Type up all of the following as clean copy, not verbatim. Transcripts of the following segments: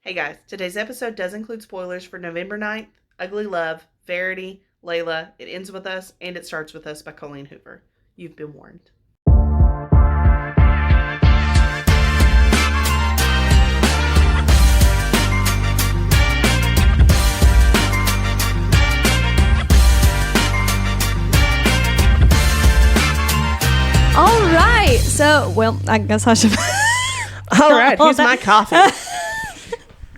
Hey guys, today's episode does include spoilers for November 9th, Ugly Love, Verity, Layla, It Ends With Us, and It Starts With Us by Colleen Hoover. You've been warned. All right, so, I guess I should... All right, here's my coffee.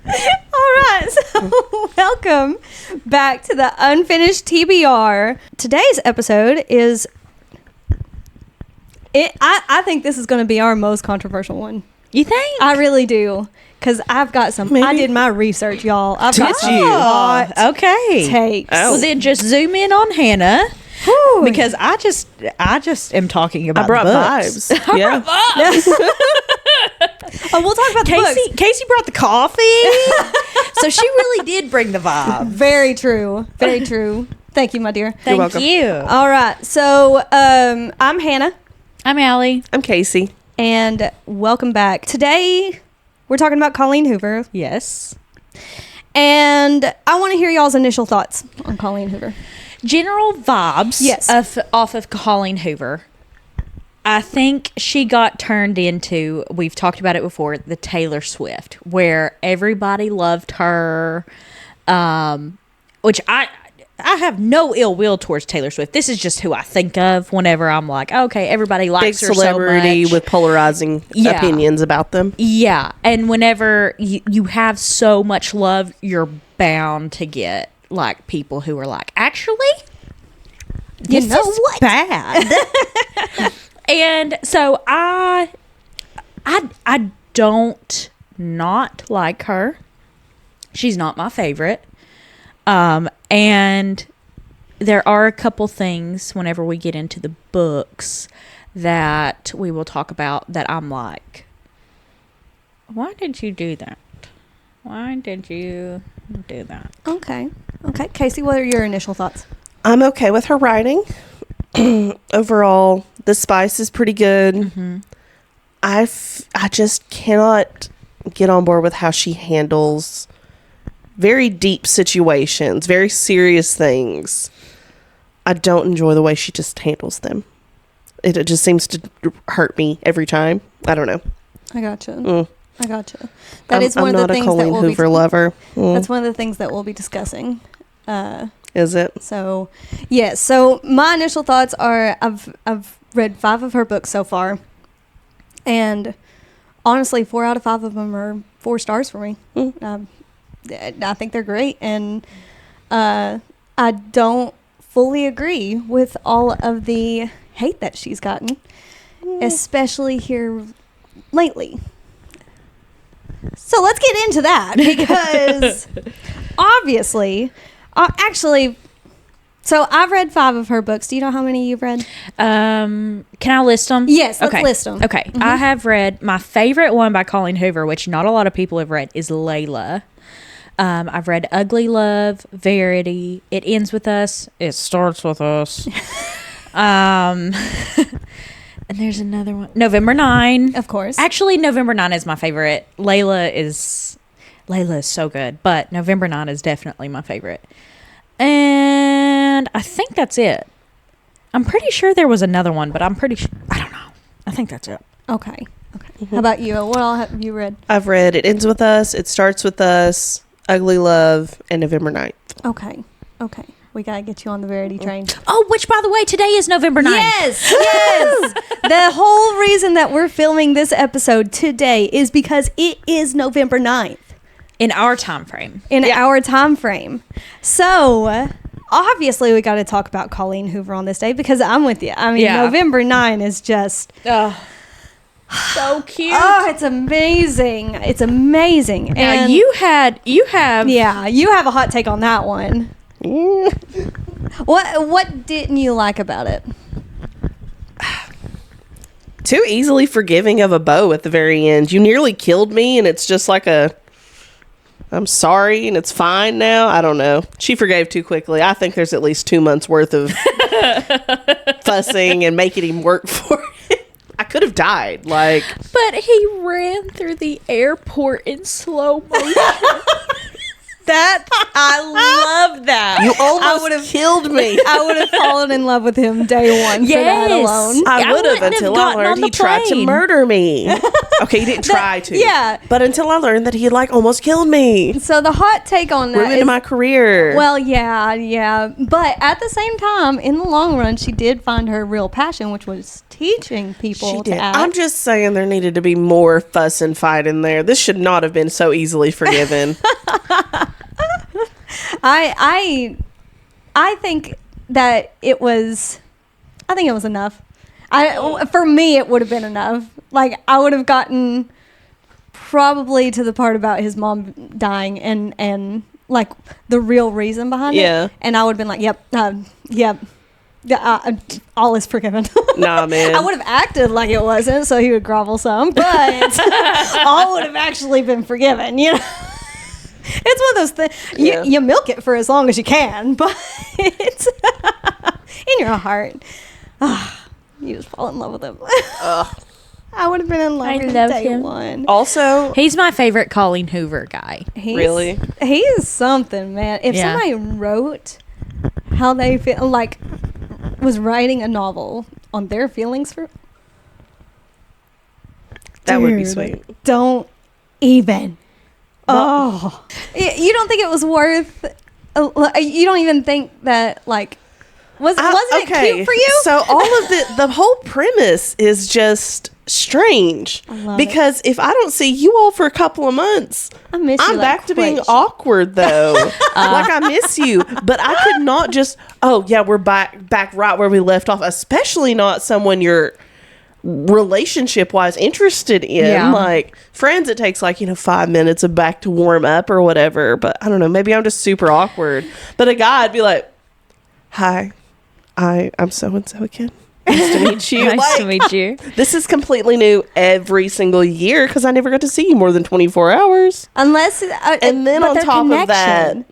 All right, so welcome back to the Unfinished TBR. Today's episode is... I think this is going to be our most controversial one. You think? I really do. Because I've got some... Maybe. I did my research, y'all. I've got some you? hot Okay. takes. Oh. Well, then just zoom in on Hannah. Whew. Because I just am talking about I brought books. vibes. Yeah. Oh, we'll talk about the books. Casey brought the coffee. So she really did bring the vibe. Very true. Very true. Thank you, my dear. Thank welcome. you. All right. So I'm Hannah, I'm Allie. I'm Casey. and welcome back. Today, we're talking about Colleen Hoover, Yes. and I want to hear y'all's initial thoughts on Colleen Hoover. General vibes Yes. off of Colleen Hoover. I think she got turned into, we've talked about it before, the Taylor Swift, where everybody loved her, which I have no ill will towards Taylor Swift. This is just who I think of whenever I'm like, okay, everybody likes Big her celebrity so much. with polarizing Yeah. opinions about them. Yeah, and whenever you have so much love, you're bound to get like people who are like, actually, You this know is what? bad. And so I don't not like her. She's not my favorite. And there are a couple things whenever we get into the books that we will talk about that I'm like, why did you do that? Why did you do that? Okay. Casey, what are your initial thoughts? I'm okay with her writing. Overall, the spice is pretty good. Mm-hmm. I just cannot get on board with how she handles very deep situations, very serious things. I don't enjoy the way she just handles them. It just seems to hurt me every time. I don't know. I gotcha. Mm. I gotcha. That is one I'm of the not a things Colleen that we'll Hoover be. lover. That's one of the things that we'll be discussing. Is it? So, yes. So my initial thoughts are I've read 5 of her books so far, and honestly, 4 out of 5 of them are 4 stars for me. I think they're great, and I don't fully agree with all of the hate that she's gotten, especially here lately. So let's get into that, because obviously, actually, so I've read 5 of her books. Do you know how many you've read? Can I list them? Yes, let's list them. Okay. Mm-hmm. I have read my favorite one by Colleen Hoover, which not a lot of people have read, is Layla. I've read Ugly Love, Verity, It Ends With Us, It Starts With Us. And there's another one. November 9. Of course. Actually, November 9 is my favorite. Layla is so good, but November 9 is definitely my favorite. And I think that's it. I'm pretty sure there was another one, but I don't know. I think that's it. Okay. How about you? What all have you read? I've read It Ends With Us, It Starts With Us, Ugly Love, and November 9th. Okay. We got to get you on the Verity train. Oh, which, by the way, today is November 9th. Yes. The whole reason that we're filming this episode today is because it is November 9th. In our time frame. Our time frame. So, obviously, we got to talk about Colleen Hoover on this day, because I'm with you. I mean, Yeah. November 9 is just... So cute. Oh, it's amazing. It's amazing. Now, And you have... yeah, you have a hot take on that one. What didn't you like about it? Too easily forgiving of a bow at the very end. You nearly killed me, and it's just like I'm sorry, and it's fine now. I don't know. She forgave too quickly. I think there's at least 2 months worth of fussing and making him work for it. I could have died. Like, But he ran through the airport in slow motion. That I love that. you almost killed me. I would have fallen in love with him day one for that Yes. alone. I would have wouldn't until have I gotten on learned the he tried to plane. murder me. Okay, he didn't try to. yeah. But until I learned that he like almost killed me. So the hot take on that Ruined is, my career. well, yeah. But at the same time, in the long run, she did find her real passion, which was teaching people she to did. act. I'm just saying there needed to be more fuss and fight in there. This should not have been so easily forgiven. I think that it was. I think it was enough. For me, it would have been enough. Like, I would have gotten probably to the part about his mom dying and like the real reason behind Yeah. it. And I would have been like, yep. All is forgiven. Nah, man. I would have acted like it wasn't, so he would grovel some, but all would have actually been forgiven, you know? It's one of those things, Yeah. you milk it for as long as you can, but it's in your heart. You just fall in love with him. I would have been in love I with love day him. one. Also, He's my favorite Colleen Hoover guy. Really? He is something, man. If Yeah. somebody wrote how they feel, like, was writing a novel on their feelings for... that would be Dude, sweet. Don't even. Oh. You don't think it was worth... you don't even think that, like... Wasn't it cute for you? So all of the whole premise is just strange. I love because if I don't see you all for a couple of months, I miss you, I'm like, back to being crazy. awkward though. Like I miss you, but I could not just. Oh yeah, we're back right where we left off. Especially not someone you're relationship wise interested in. Yeah. Like friends, it takes like 5 minutes of back to warm up or whatever. But I don't know. Maybe I'm just super awkward. But a guy, I'd be like, "Hi, I'm so and so again. Nice to meet you. Nice to meet you. This is completely new every single year because I never got to see you more than 24 hours. Unless... And then but on their top of that, connection-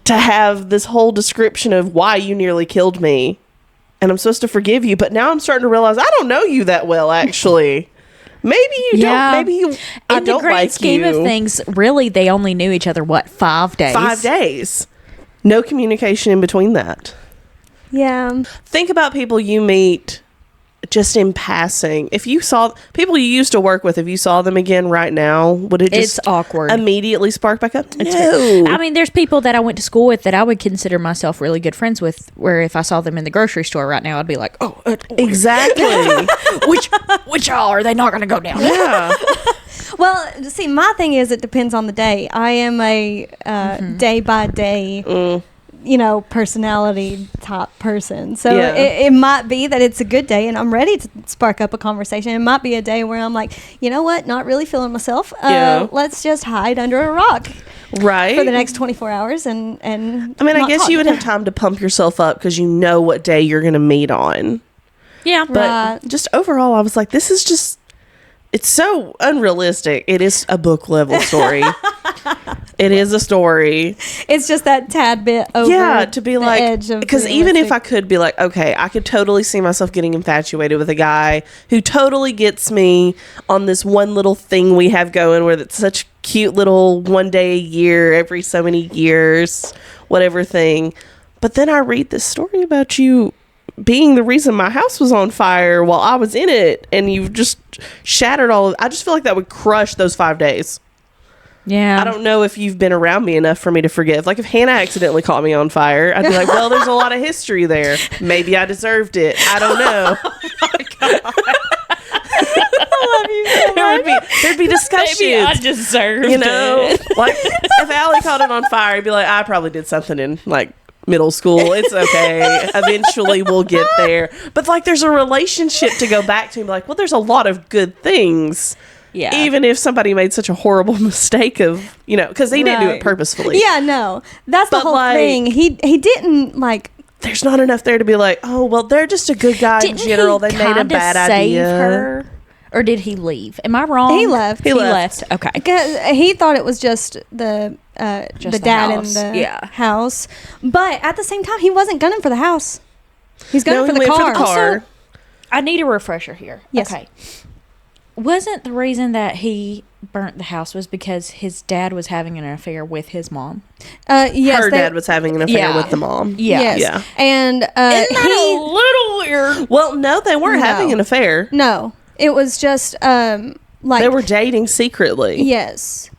to have this whole description of why you nearly killed me, and I'm supposed to forgive you, but now I'm starting to realize I don't know you that well, actually. Maybe you Yeah. don't. Maybe you. I In the don't grand like scheme you. of things, really, they only knew each other, 5 days? 5 days. No communication in between that. Yeah. Think about people you meet just in passing. If you saw people you used to work with, if you saw them again right now, would it just It's awkward. immediately spark back up? No. I mean, there's people that I went to school with that I would consider myself really good friends with, where if I saw them in the grocery store right now, I'd be like, oh, Exactly. which are they not going to go down? Yeah. Well, see, my thing is it depends on the day. I am a day by day, personality type person. So Yeah. it might be that it's a good day and I'm ready to spark up a conversation. It might be a day where I'm like, you know what, not really feeling myself. Yeah. Let's just hide under a rock Right. for the next 24 hours and I mean, I not guess talk. you would have time to pump yourself up because you know what day you're going to meet on. Yeah. But Right. just overall, I was like, this is just, it's so unrealistic. It is a book level story. It is a story. It's just that tad bit over Yeah, to be the like, edge of because even if I realistic. could be like, okay, I could totally see myself getting infatuated with a guy who totally gets me on this one little thing we have going where it's such cute little one day a year, every so many years, whatever thing. But then I read this story about you being the reason my house was on fire while I was in it, and you've just shattered all of, I just feel like that would crush those 5 days. Yeah. I don't know if you've been around me enough for me to forgive. Like if Hannah accidentally caught me on fire, I'd be like, well, there's a lot of history there. Maybe I deserved it. I don't know. There'd be discussions. Maybe I deserved it. Like if Allie caught it on fire, I'd be like, I probably did something in like middle school. It's okay. Eventually we'll get there. But like there's a relationship to go back to and be like, well, there's a lot of good things. Yeah. Even if somebody made such a horrible mistake of, because he didn't do it Right. purposefully. Yeah, no. That's the But, whole like- thing. He didn't like There's not enough there to be like, oh, well, they're just a good guy Didn't in general. he They made a kinda bad save idea. her? Or did he leave? Am I wrong? He left. He left. Okay. 'Cause he thought it was just the Just the dad house. in the Yeah. house. But at the same time, he wasn't gunning for the house. He's gunning No, for he the went car. for the car. I need a refresher here. Yes. Okay. Wasn't the reason that he burnt the house was because his dad was having an affair with his mom? Yes, Her dad was having an affair with the mom. Yeah. Yes. Yeah. And Isn't that a little weird? Well, no, they weren't No. having an affair. no, it was just like They were dating secretly. yes,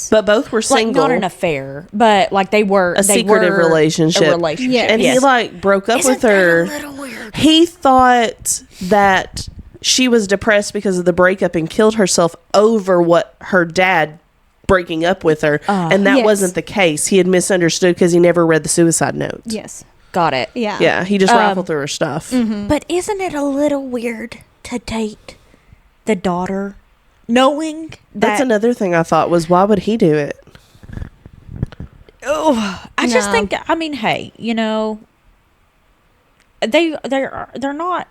But both were Like, single. not an affair, but like they were A secretive relationship. A relationship. Yeah. And yes. he like broke up Isn't with her. that a little weird? He thought that she was depressed because of the breakup and killed herself over what her dad breaking up with her. And that Yes. wasn't the case. He had misunderstood because he never read the suicide note. yes, Got it. yeah, Yeah, he just rifled through her stuff. But isn't it a little weird to date the daughter knowing That's that another thing I thought was, why would he do it? I just No. think, I mean, hey, you know, they're not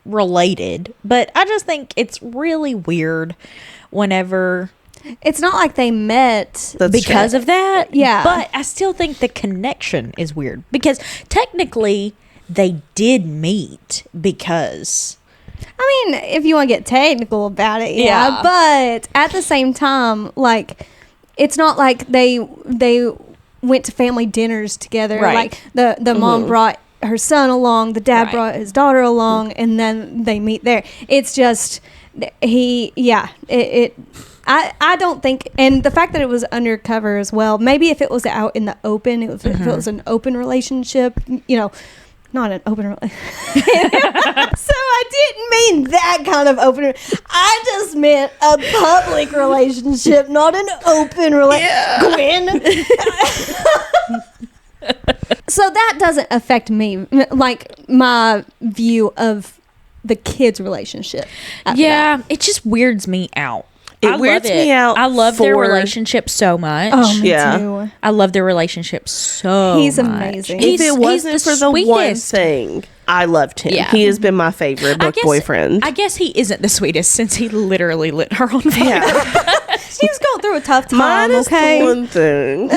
related, but I just think it's really weird whenever It's not like they met. That's because true. of that. Yeah. But I still think the connection is weird because technically they did meet because I mean, if you want to get technical about it, yeah. Yeah. But at the same time, like, it's not like they went to family dinners together. Right. Like the mom brought her son along, the dad Right. brought his daughter along, and then they meet there. It's just I don't think, and the fact that it was undercover as well. Maybe if it was out in the open, if it was an open relationship, you know. Not an open relationship. So I didn't mean that kind of open. I just meant a public relationship, not an open relationship. Gwen. So that doesn't affect me, like my view of the kids' relationship. after that. it just weirds me out. It I love weirds me out I love their for- relationship so much. Oh, me Yeah. too. I love their relationship so He's much. amazing. If it wasn't for the one sweetest. thing, I loved him. Yeah. He has been my favorite book boyfriend. I guess he isn't the sweetest since he literally lit her on fire. yeah. She was going through a tough time. Mine is Okay. the one thing.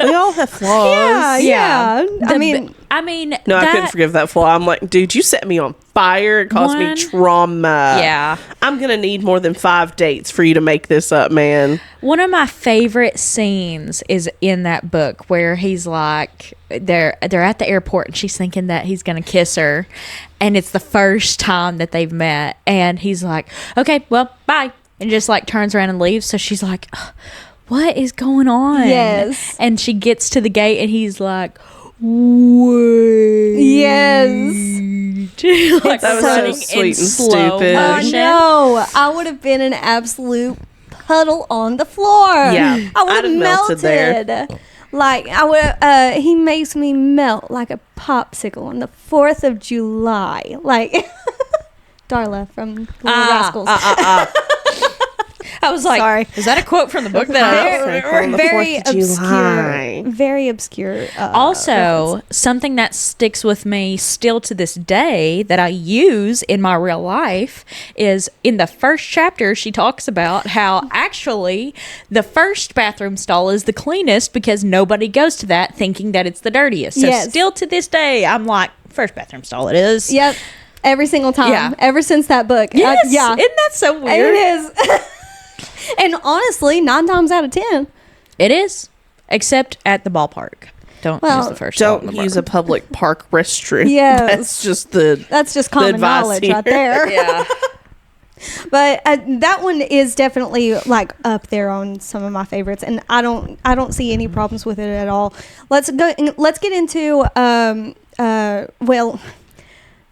We all have flaws. Yeah. I The mean, bi- I mean, No, I couldn't forgive that flaw. I'm like, dude, you set me on fire. It caused me One- trauma. Yeah. I'm going to need more than 5 dates for you to make this up, man. One of my favorite scenes is in that book where he's like, they're at the airport and she's thinking that he's gonna kiss her, and it's the first time that they've met, and he's like, okay, well, bye, and just like turns around and leaves. So she's like, "Ugh, what is going on?" Yes. And she gets to the gate and he's like, wait. yes. Like That was so running sweet in and slow stupid. Oh motion. no! I would have been an absolute puddle on the floor. Yeah, I would I'd have have melted melted. there. Like I would. He makes me melt like a popsicle on the 4th of July. Like Darla from Little Rascals. I was like, Sorry. is that a quote from the book that I Very- don't remember? Very 4th of July. obscure. Very obscure. Also, something that sticks with me still to this day that I use in my real life is in the first chapter, she talks about how actually the first bathroom stall is the cleanest because nobody goes to that thinking that it's the dirtiest. So Yes. still to this day, I'm like, first bathroom stall it is. Yep. Every single time. Yeah. Ever since that book. Yes. Yeah. Isn't that so weird? It is. And honestly, 9 times out of 10. It is. Except at the ballpark. Don't Well, use the first stall in Don't the use a park. public park restroom. Yes. That's just the That's just common advice knowledge here. right there. Yeah. But that one is definitely like up there on some of my favorites, and I don't see any problems with it at all. Let's get into well,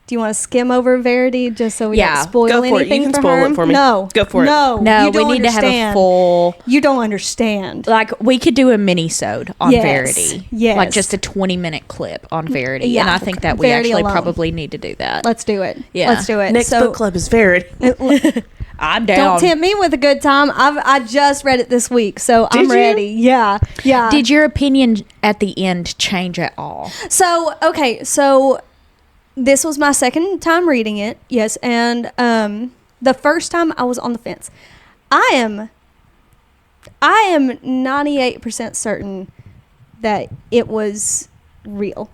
do you want to skim over Verity just so we Yeah, don't spoil go for it. You anything can for spoil her? it for me. No, Go for it. No, No, you we don't need to have a understand. full. You don't understand. Like, we could do a mini-sode on Yes, Verity. yes. Like, just a 20-minute clip on Verity. Yeah. And I think that we Verity actually alone. probably need to do that. Let's do it. Yeah. Let's do it. next So- book club is Verity. I'm down. Don't tempt me with a good time. I just read it this week, so I'm Did you? ready. Yeah. Did your opinion at the end change at all? So, okay, so this was my second time reading it, yes, and the first time I was on the fence. I am 98% certain that it was real.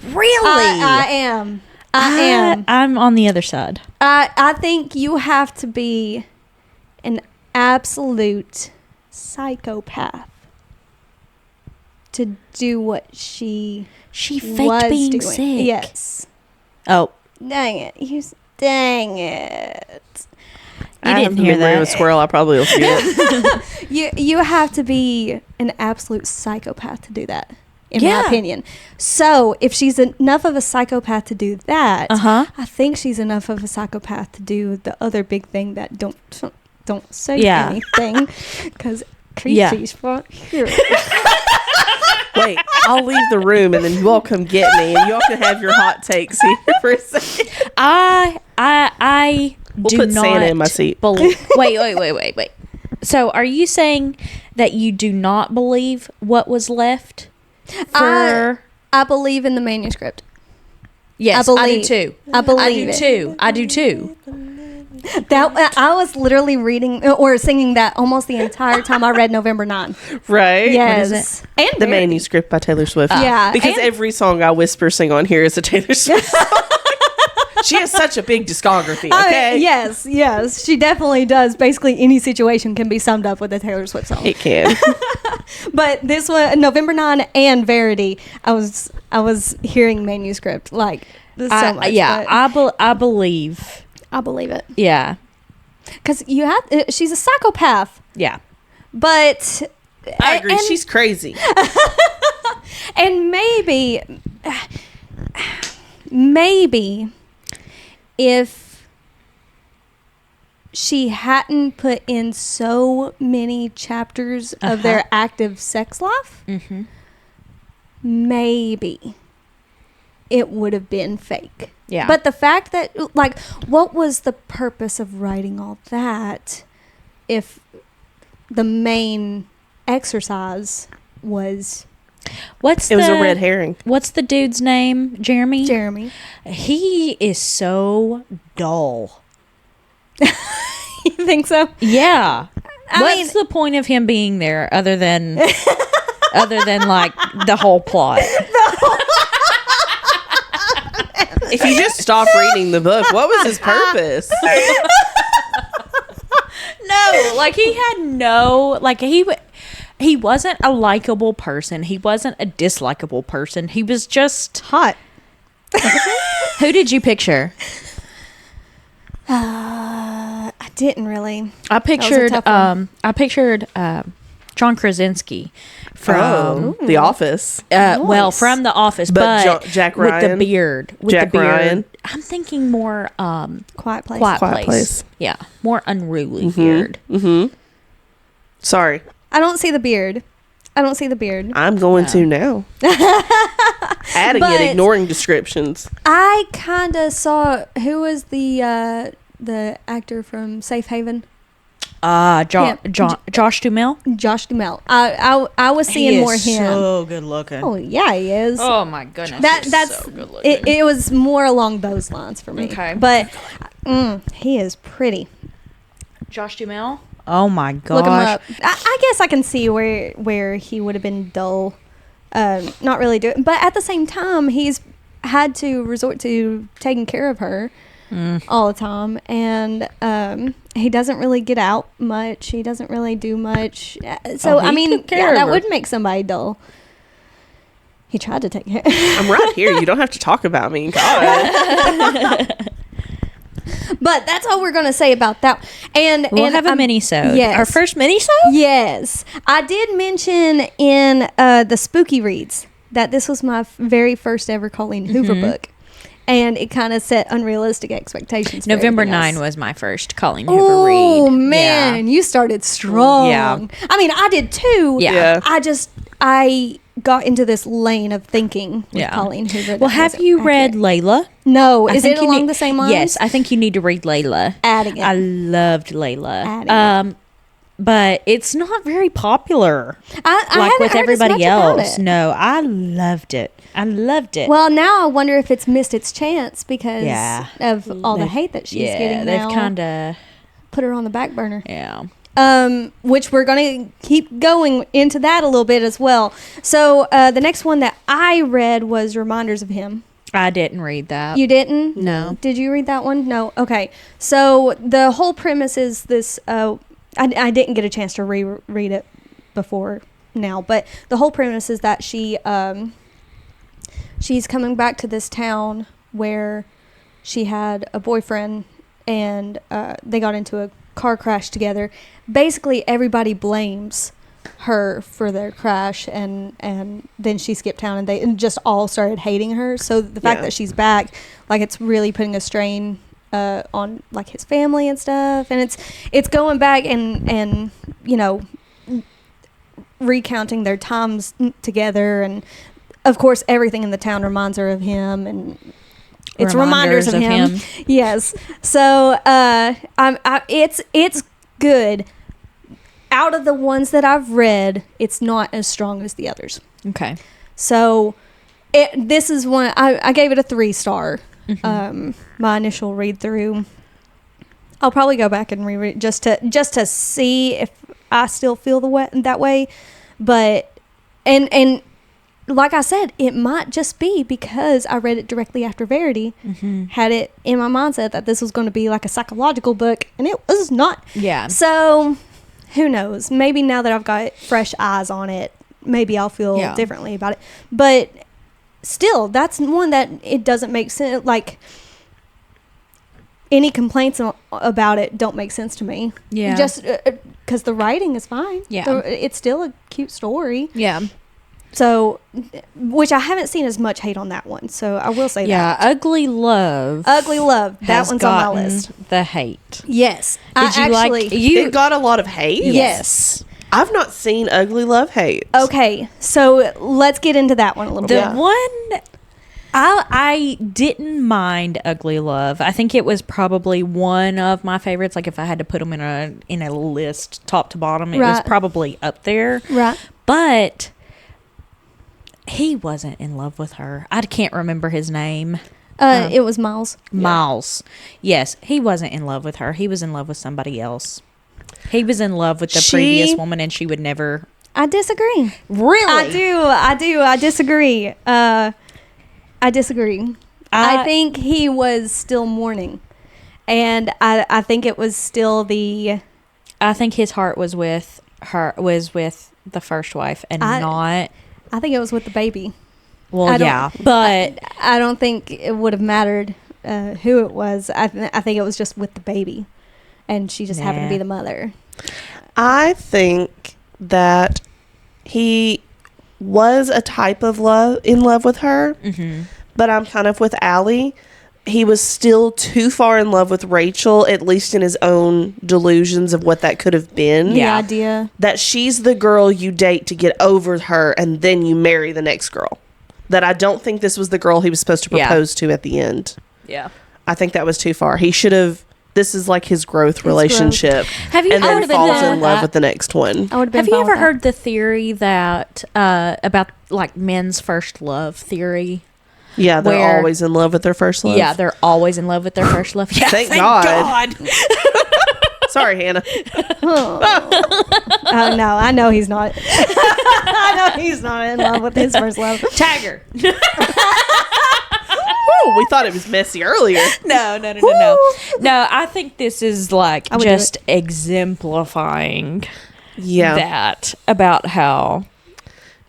Really? I am. I am. I'm on the other side. I think you have to be an absolute psychopath to do what she faked was being doing. sick. Yes. Oh, Dang it. Dang it. you didn't hear Of that. a squirrel. I probably will see it. You have to be an absolute psychopath to do that, in Yeah. my opinion. So if she's enough of a psychopath to do that, I think she's enough of a psychopath to do the other big thing that don't say Yeah. anything, because Yeah. Creasy's for here. Wait, I'll leave the room and then you all come get me and you all can have your hot takes here for a second. I We'll do put not Santa in my seat. Wait. So are you saying that you do not believe what was left for... I believe in the manuscript. Yes, I do too. I believe it. I do too. That I was literally reading or singing that almost the entire time I read November 9. Right? Yes. What is it? And The Verity. manuscript by Taylor Swift. Yeah, Because and- every song I whisper sing on here is a Taylor Swift song. She has such a big discography, okay? Yes. She definitely does. Basically, any situation can be summed up with a Taylor Swift song. It can. But this one, November 9 and Verity, I was hearing manuscript like so much. Yeah, but I believe. I believe it Yeah. because she's a psychopath, Yeah. but I agree. and- She's crazy. And maybe if she hadn't put in so many chapters of their active sex life, maybe it would have been fake. Yeah. But the fact that, like, what was the purpose of writing all that if the main exercise was It was a red herring. What's the dude's name? Jeremy? Jeremy? He is so dull. You think so? Yeah. I What's the point of him being there other than like the whole plot? If you just stop reading the book, what was his purpose? No, like he had no, like he wasn't a likable person. He wasn't a dislikable person. He was just Hot. Who did you picture? I didn't really. I pictured tough one. John Krasinski from The Office. well, from The Office, but Jack with the Ryan? beard. With Jack the beard. Ryan? I'm thinking more Quiet Place. Quiet Quiet Place. Place. Yeah, more unruly beard. Sorry. I don't see the beard. I'm going to now. Adding But- it, ignoring descriptions. I kind of saw who was the actor from Safe Haven. Josh Duhamel. Josh Duhamel. I was seeing more him. So good looking. Oh yeah, he is. Oh my goodness. That's so good looking. it was more along those lines for me. Okay. But he is pretty. Josh Duhamel. Oh my gosh. Look him up. I guess I can see where he would have been dull, not really doing. But at the same time, he's had to resort to taking care of her all the time, and he doesn't really get out much. He doesn't really do much. So he I mean, took care of that her. would make somebody dull. He tried to take care. I'm right here. You don't have to talk about me. God. But that's all we're gonna say about that. And We'll and have a I'm- mini-sode. Yes. Our first mini-sode? Yes, I did mention in the spooky reads that this was my very first ever Colleen Hoover book, and it kind of set unrealistic expectations. For November everything 9 else. was my first Colleen Hoover read. Oh man, you started strong. Yeah. I mean, I did too. Yeah. I got into this lane of thinking with Yeah. Colleen Hoover. Well, that have wasn't you read accurate. Layla? No, I is think it you along need- the same lines? Yes, I think you need to read Layla. Adding it. I loved Layla. Adding But it's not very popular I like hadn't with heard as everybody much about else. it. No, I loved it. Well, now I wonder if it's missed its chance because Yeah. of all the hate that she's getting they've now. kind of, Put her on the back burner. yeah. Which we're going to keep going into that a little bit as well. So the next one that I read was Reminders of Him. I didn't read that. You didn't? No. Did you read that one? No. Okay. So the whole premise is this. I didn't get a chance to reread it before now, but the whole premise is that she's coming back to this town where she had a boyfriend, and they got into a car crash together. Basically, everybody blames her for their crash, and then she skipped town, and they just all started hating her. So the fact that she's back, like, it's really putting a strain on like his family and stuff, and it's going back and you know, recounting their times together, and of course everything in the town reminds her of him, and it's reminders of him. Yes. So it's good. Out of the ones that I've read, it's not as strong as the others. Okay. So this is one I gave it a 3-star. My initial read through. I'll probably go back and reread just to see if I still feel that way. But and like I said, it might just be because I read it directly after Verity. Had it in my mindset that this was going to be like a psychological book, and it was not. Yeah. So who knows? Maybe now that I've got fresh eyes on it, maybe I'll feel differently about it. But still, that's one that it doesn't make sense. Like, any complaints about it don't make sense to me. Yeah. Just because the writing is fine. Yeah. It's still a cute story. Yeah. So, which I haven't seen as much hate on that one. So I will say that. Yeah, Ugly Love. Ugly Love. That one's on my list. The hate. Yes. Did you like it got a lot of hate? Yes. I've not seen Ugly Love hate. Okay. So let's get into that one a little bit. The one I didn't mind Ugly Love. I think it was probably one of my favorites. Like, if I had to put them in a list top to bottom, it was probably up there. Right. But he wasn't in love with her. I can't remember his name. It was Miles. Miles. Yes, he wasn't in love with her. He was in love with somebody else. He was in love with the previous woman, and she would never. I disagree. Really? I do. I disagree. I disagree. I think he was still mourning, and I think it was still the. I think his heart was with her. Was with the first wife, and not. I think it was with the baby. Well, yeah, but I don't think it would have mattered who it was. I think it was just with the baby, and she just happened to be the mother. I think that he was a type of in love with her, but I'm kind of with Allie. He was still too far in love with Rachel, at least in his own delusions of what that could have been. The idea that she's the girl you date to get over her, and then you marry the next girl. That I don't think this was the girl he was supposed to propose to at the end. Yeah. I think that was too far. He should have. This is like his growth relationship. Have you and then falls in love with the next one. Have you ever heard the theory that about like men's first love theory? Yeah, they're always in love with their first love. Yeah, they're always in love with their first love. Yeah, thank God. Sorry, Hannah. Oh no, I know he's not. I know he's not in love with his first love. Tagger. Woo, we thought it was messy earlier. No. No, I think this is like just exemplifying that about how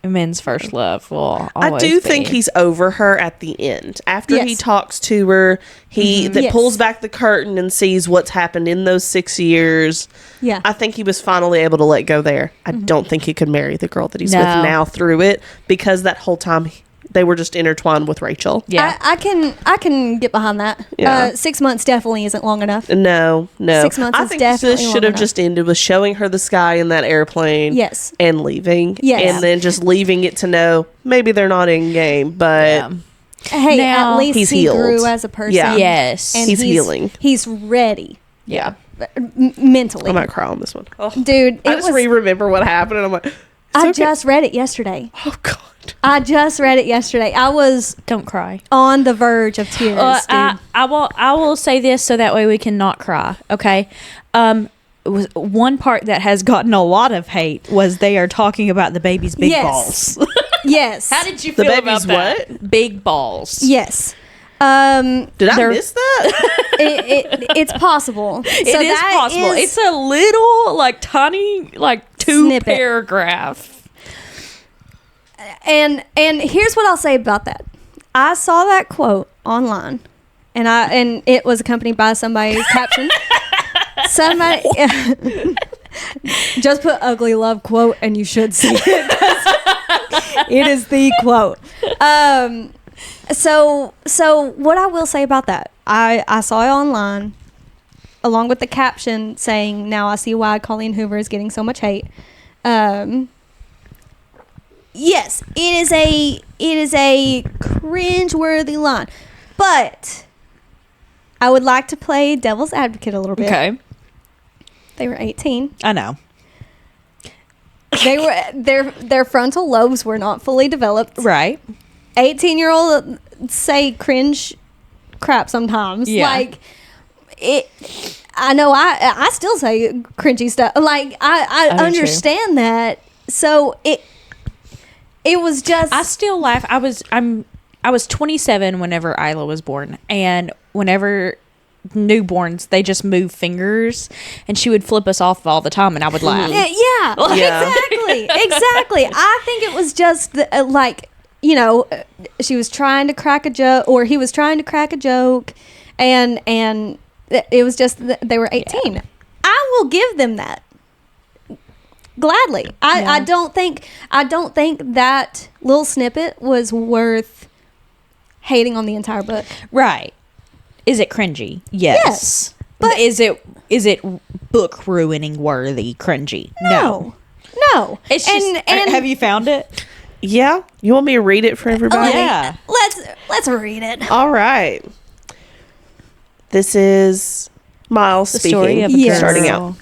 men's first love will always I do think he's over her at the end. After he talks to her, pulls back the curtain and sees what's happened in those 6 years. Yeah. I think he was finally able to let go there. I don't think he could marry the girl that he's with now through it, because that whole time they were just intertwined with Rachel. Yeah. I can get behind that. Yeah. 6 months definitely isn't long enough. No. 6 months is definitely this should have just ended with showing her the sky in that airplane. Yes. And leaving. Yes. And then just leaving it to know maybe they're not in game, but hey, now, at least he grew as a person. Yeah. Yes. And he's healing. He's ready. Yeah. Mentally. I might cry on this one. Oh. Dude, I just remember what happened, and I'm like, I just read it yesterday. Oh, God. I just read it yesterday. I was don't cry on the verge of tears. Dude. I will say this so that way we can not cry. Okay. one part that has gotten a lot of hate was they are talking about the baby's big balls. Yes. How did you The feel baby's about that? Big balls. Yes. Did I miss that? It's possible. It is possible. It's a little, like, tiny, like, Snippet. paragraph. And here's what I'll say about that. I saw that quote online, and it was accompanied by somebody's caption. Somebody just put "ugly love" quote, and you should see it. 'Cause it is the quote. So what I will say about that, I saw it online, along with the caption saying, "Now I see why Colleen Hoover is getting so much hate." Yes, it is a cringe-worthy line, but I would like to play devil's advocate a little bit. Okay. They were 18. I know. They were their frontal lobes were not fully developed. Right. 18-year-old say cringe crap sometimes. Yeah. Like it. I know. I still say cringy stuff. Like I do understand that. So it was just. I still laugh. I was 27 whenever Isla was born, and whenever newborns, they just move fingers, and she would flip us off all the time, and I would laugh. Yeah, Yeah. exactly. I think it was just like, you know, she was trying to crack a joke, or he was trying to crack a joke, and it was just they were 18. Yeah. I will give them that gladly. I don't think that little snippet was worth hating on the entire book. Right. Is it cringy? Yes. But is it book ruining worthy cringy? No. It's just, and have you found it? Yeah. You want me to read it for everybody? Yeah. Let's read it. All right. This is Miles The speaking. story of a Yes. girl. Starting out.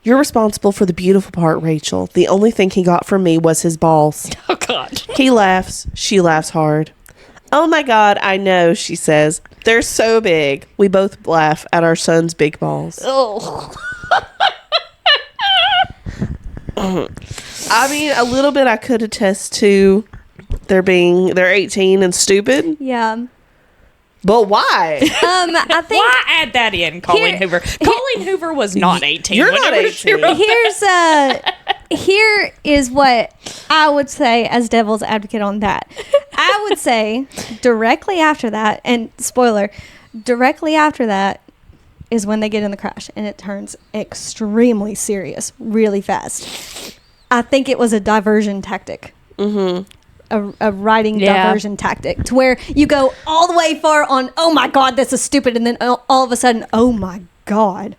You're responsible for the beautiful part, Rachel. The only thing he got from me was his balls. Oh, God. He laughs. She laughs hard. Oh my God, I know, she says. They're so big. We both laugh at our son's big balls. Oh. I mean, a little bit I could attest to they're 18 and stupid. Yeah. But why? I think Why add that in, Colleen Hoover? Colleen Hoover was not 18. You're not whenever she 18. wrote here is what I would say as devil's advocate on that. I would say directly after that, and spoiler, directly after that is when they get in the crash, and it turns extremely serious really fast. I think it was a diversion tactic. Mm-hmm. A writing diversion tactic to where you go all the way far on, oh my God, this is stupid, and then all of a sudden, oh my God.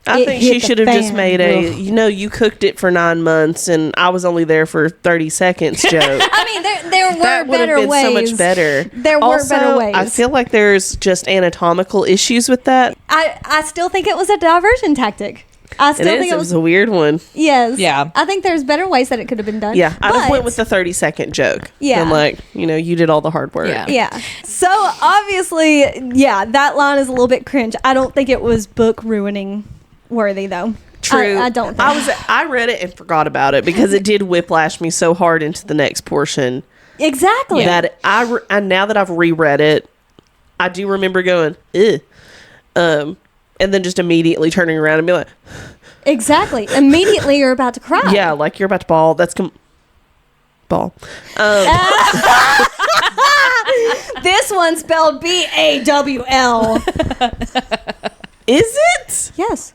I think she should have just made you cooked it for 9 months and I was only there for 30 seconds joke. I mean, there were That would have better been ways. so much better. There were Also, better ways. I feel like there's just anatomical issues with that. I still think it was a diversion tactic. I still think It was a weird one. yes. Yeah. I think there's better ways that it could have been done. Yeah, I just But- went with the 30-second joke. Yeah. I'm like, you did all the hard work. Yeah. Yeah. So obviously, yeah, that line is a little bit cringe. I don't think it was book ruining worthy though. True. I don't think. I read it and forgot about it because it did whiplash me so hard into the next portion Exactly. that and now that I've reread it, I do remember going, ugh. And then just immediately turning around and be like, Exactly. Immediately you're about to cry. yeah, like you're about to bawl. That's ball. This one spelled BAWL. Is it? Yes.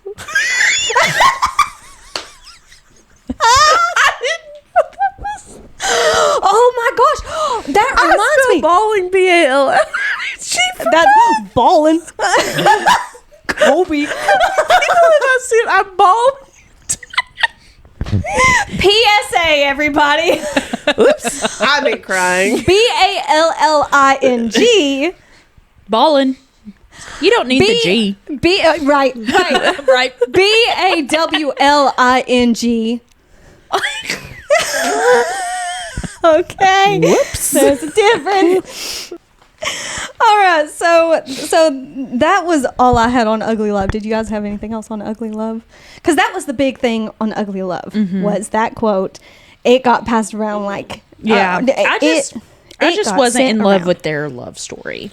Oh my gosh. That reminds me. Bawling BAL. That's balling. Kobe. I see it. I'm bawling. PSA, everybody. Oops. I ain't crying. BALLING. Ballin'. You don't need the G. Right. Right. BAWLING. Okay. Whoops. There's a difference. All right, so that was all I had on Ugly Love. Did you guys have anything else on Ugly Love? Because that was the big thing on Ugly Love, was that quote. It got passed around like I just wasn't in love with their love story.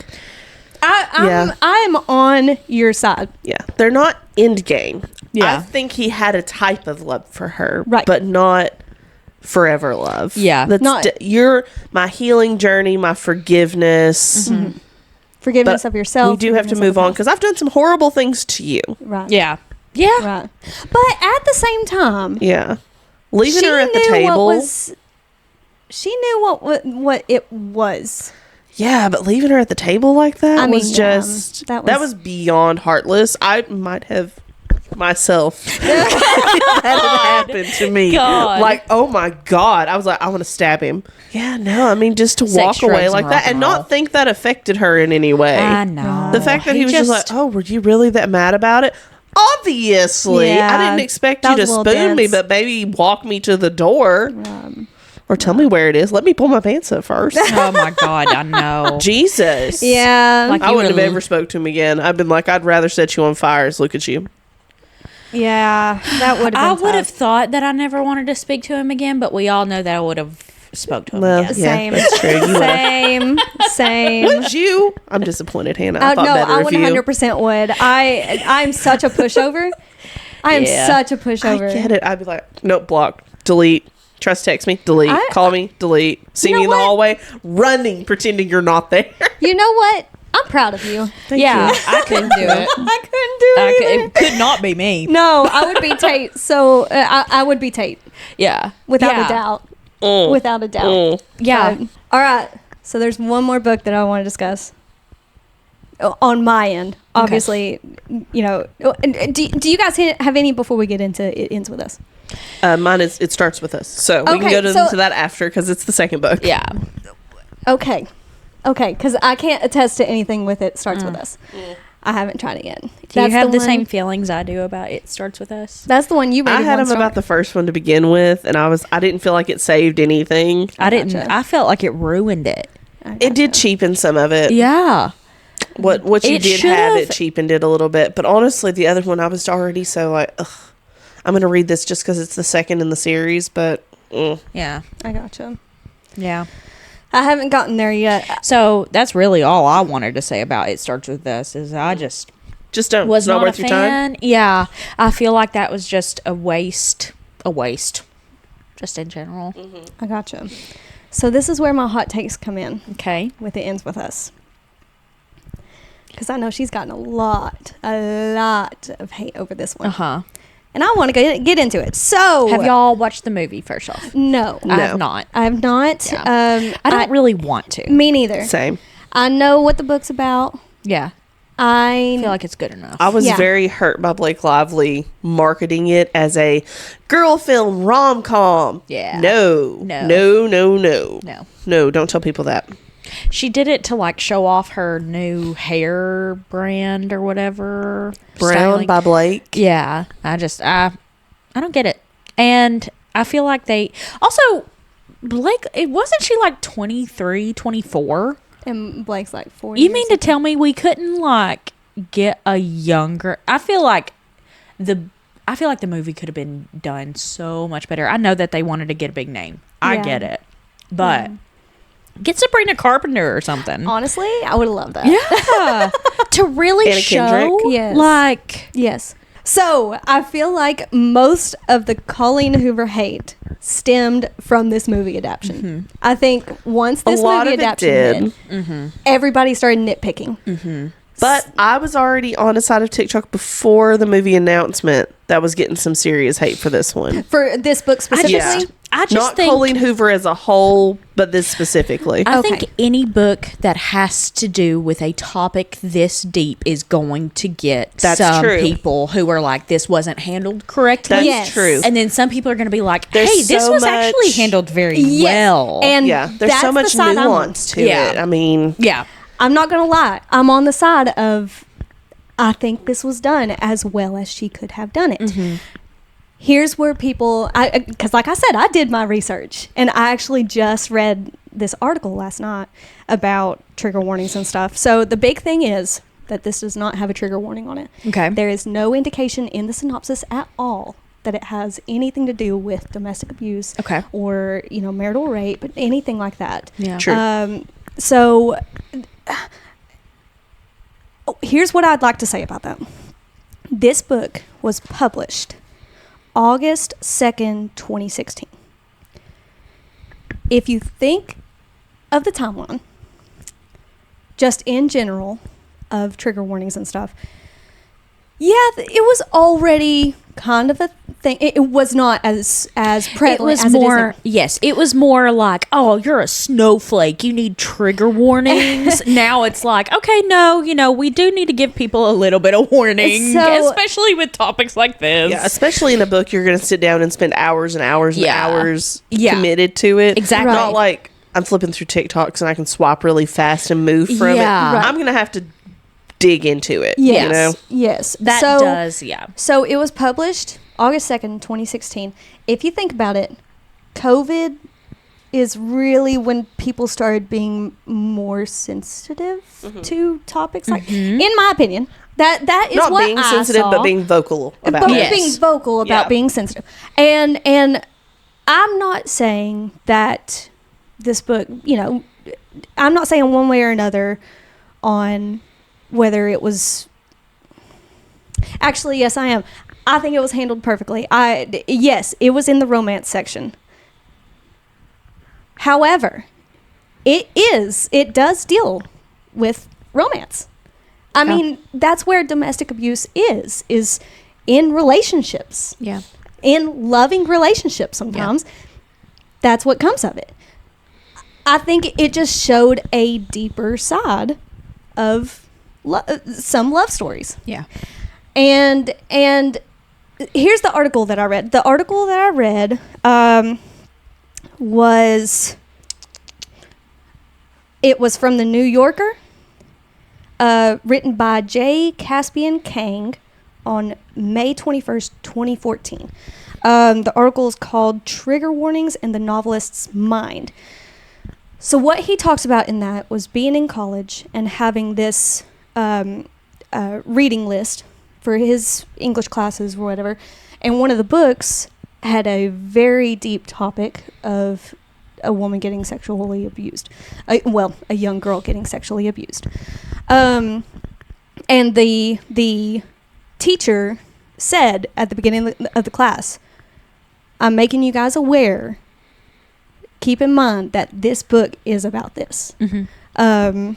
I'm on your side. Yeah, they're not endgame. Yeah. I think he had a type of love for her, Right. but not forever love. Yeah. That's Not- you're my healing journey, my forgiveness. Forgiveness But of yourself. we do have to forgiveness of move the on past. because I've done some horrible things to you. Right. Yeah. Right. But at the same time, Yeah, leaving her at the knew table. She knew what it was. Yeah, but leaving her at the table like that I mean, was yeah, just that that was- was beyond heartless. I might have myself that had happened to me. God. Like, oh my God. I was like, I want to stab him. Yeah, no, I mean, just to Sex, walk away drugs, like and that rock and and not roll. think that affected her in any way. I know. The fact that he was just like, oh, were you really that mad about it? Obviously. Yeah, I didn't expect that you to was a little spoon me, dense. but maybe walk me to the door. Or tell me where it is. Let me pull my pants up first. Oh my God, I know. Jesus. Yeah. Like- I You wouldn't have were- ever spoke to him again. I've been like, I'd rather set you on fire as look at you. yeah. That would I have been would have tough. thought that I never wanted to speak to him again, but we all know that I would have spoke to him Well, again. yeah, Same. that's true. You would've. Same. Would you? I'm disappointed, Hannah. I thought No, better I of you. 100% would. I'm such a pushover. I am Yeah. such a I pushover. get it. I'd be like, nope, block, delete. Try to text me, delete. Call me, delete. See You me know in the what? hallway, running, pretending you're not there. You know what? I'm proud of you. Yeah, I couldn't do it. I couldn't do it. It could not be me. No, I would be Tate. So I would be Tate Yeah. without Yeah. a doubt. Mm. Without a doubt. Mm. Yeah. All right. So there's one more book that I want to discuss on my end. Obviously, you know. Do you guys have any before we get into It Ends With Us? Mine is. It starts with us, so we Okay, can go so- to that after because it's the second book. Yeah. Okay, because I can't attest to anything with It Starts With Us. I haven't tried it yet. Do you have the one- same feelings I do about It Starts With Us? That's the one you rated I had one them star. about the first one to begin with, and I didn't feel like it saved anything. I didn't. Gotcha. I felt like it ruined it. It did cheapen some of it. Yeah. What you It did have, should've- it cheapened it a little bit. But honestly, the other one, I was already so like, ugh, I'm going to read this just because it's the second in the series. But Yeah. I gotcha. Yeah. I haven't gotten there yet. So that's really all I wanted to say about It Starts With Us is I just just don't. was it's not not a worth your time. fan. Yeah. I feel like that was just a waste. Just in general. I gotcha. So this is where my hot takes come in Okay. with It Ends With Us. Because I know she's gotten a lot of hate over this one. Uh-huh. And I want to get into it. So Have y'all watched the movie first off? No. I have not. I have not. Yeah. I don't really want to. Me neither. Same. I know what the book's about. Yeah. I I feel like it's good enough. I was Yeah. very hurt by Blake Lively marketing it as a girl film rom-com. Yeah. No. No. No, no, no. No. No, don't tell people that. She did it to like show off her new hair brand or whatever. Brown styling. by Blake. Yeah. I don't get it. And I feel like they also Blake, wasn't she like 23, 24? and Blake's like 40. You or mean to something. tell me we couldn't like get a younger? I feel like the movie could have been done so much better. I know that they wanted to get a big name. I Yeah. get it. But get Sabrina Carpenter or something. Honestly, I would have loved that. Yeah. To really Anna show Kendrick? Yes. like Yes. So I feel like most of the Colleen Hoover hate stemmed from this movie adaptation. I think once this A lot movie of it adaptation did. hit, everybody started nitpicking. But I was already on a side of TikTok before the movie announcement that was getting some serious hate for this one. For this book specifically, I just Not think Colleen Hoover as a whole, but this specifically. I Okay. think any book that has to do with a topic this deep is going to get That's some true. people who are like, this wasn't handled correctly. That's Yes. true. And then some people are going to be like, There's hey, this so was actually much- handled very Yes. well. And Yeah, there's that's so the much side I'm on. nuance to Yeah. it. I mean, yeah. I'm not going to lie. I'm on the side of I think this was done as well as she could have done it. Here's where people, because like I said, I did my research and I actually just read this article last night about trigger warnings and stuff. So the big thing is that this does not have a trigger warning on it. Okay. There is no indication in the synopsis at all that it has anything to do with domestic abuse or, marital rape, anything like that. Yeah. True. So here's what I'd like to say about that. This book was published August 2nd, 2016. If you think of the timeline, just in general, of trigger warnings and stuff, it was already kind of a thing. It was not as prevalent as more, it is now. Yes, it was more like, oh, you're a snowflake, you need trigger warnings. Now it's like, okay, no, we do need to give people a little bit of warning, especially with topics like this. Yeah, especially in a book, you're going to sit down and spend hours and hours and hours committed to it. Exactly. Not like I'm flipping through TikToks and I can swap really fast and move from it. Right. I'm going to have to dig into it. Yes. Does. So it was published August 2nd, 2016. If you think about it, COVID is really when people started being more sensitive to topics like, in my opinion, that is not what being I sensitive, saw. but being vocal about it. Being vocal about being sensitive. And I'm not saying that this book, I'm not saying one way or another on whether it was... Actually, yes, I am. I think it was handled perfectly. Yes, it was in the romance section. However, it does deal with romance. I mean, that's where domestic abuse is in relationships. Yeah. In loving relationships sometimes. Yeah. That's what comes of it. I think it just showed a deeper side of some love stories. Yeah. And here's the article that I read. The article that I read was from the New Yorker, written by J. Caspian Kang on May 21st, 2014. The article is called Trigger Warnings in the Novelist's Mind. So what he talks about in that was being in college and having this reading list for his English classes or whatever. And one of the books had a very deep topic of a woman getting sexually abused. A young girl getting sexually abused. And the teacher said at the beginning of the class, I'm making you guys aware. Keep in mind that this book is about this. Mm-hmm.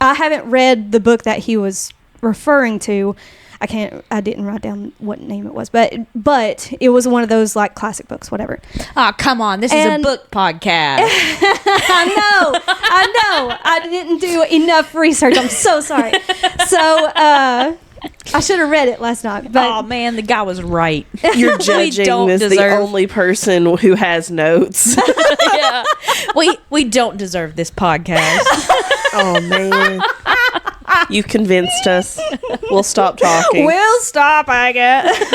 I haven't read the book that he was referring to. I didn't write down what name it was, but it was one of those like classic books, whatever. Oh, come on. This is a book podcast. I know. I didn't do enough research. I'm so sorry. So, I should have read it last night. But oh man, the guy was right. You're judging as the only person who has notes. Yeah, we don't deserve this podcast. Oh man, you convinced us. We'll stop talking. We'll stop, I guess.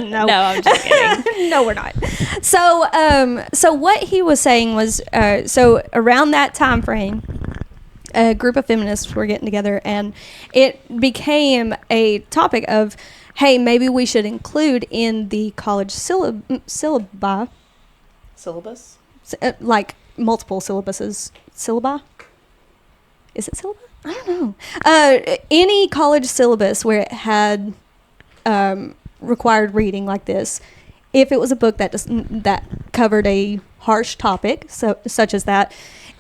No, I'm just kidding. No, we're not. So what he was saying was, so around that time frame, a group of feminists were getting together, and it became a topic of, hey, maybe we should include in the college syllabi, syllabus, like multiple syllabuses. Syllabi? Is it syllabi? I don't know. Any college syllabus where it had required reading like this, if it was a book that covered a harsh topic, such as that,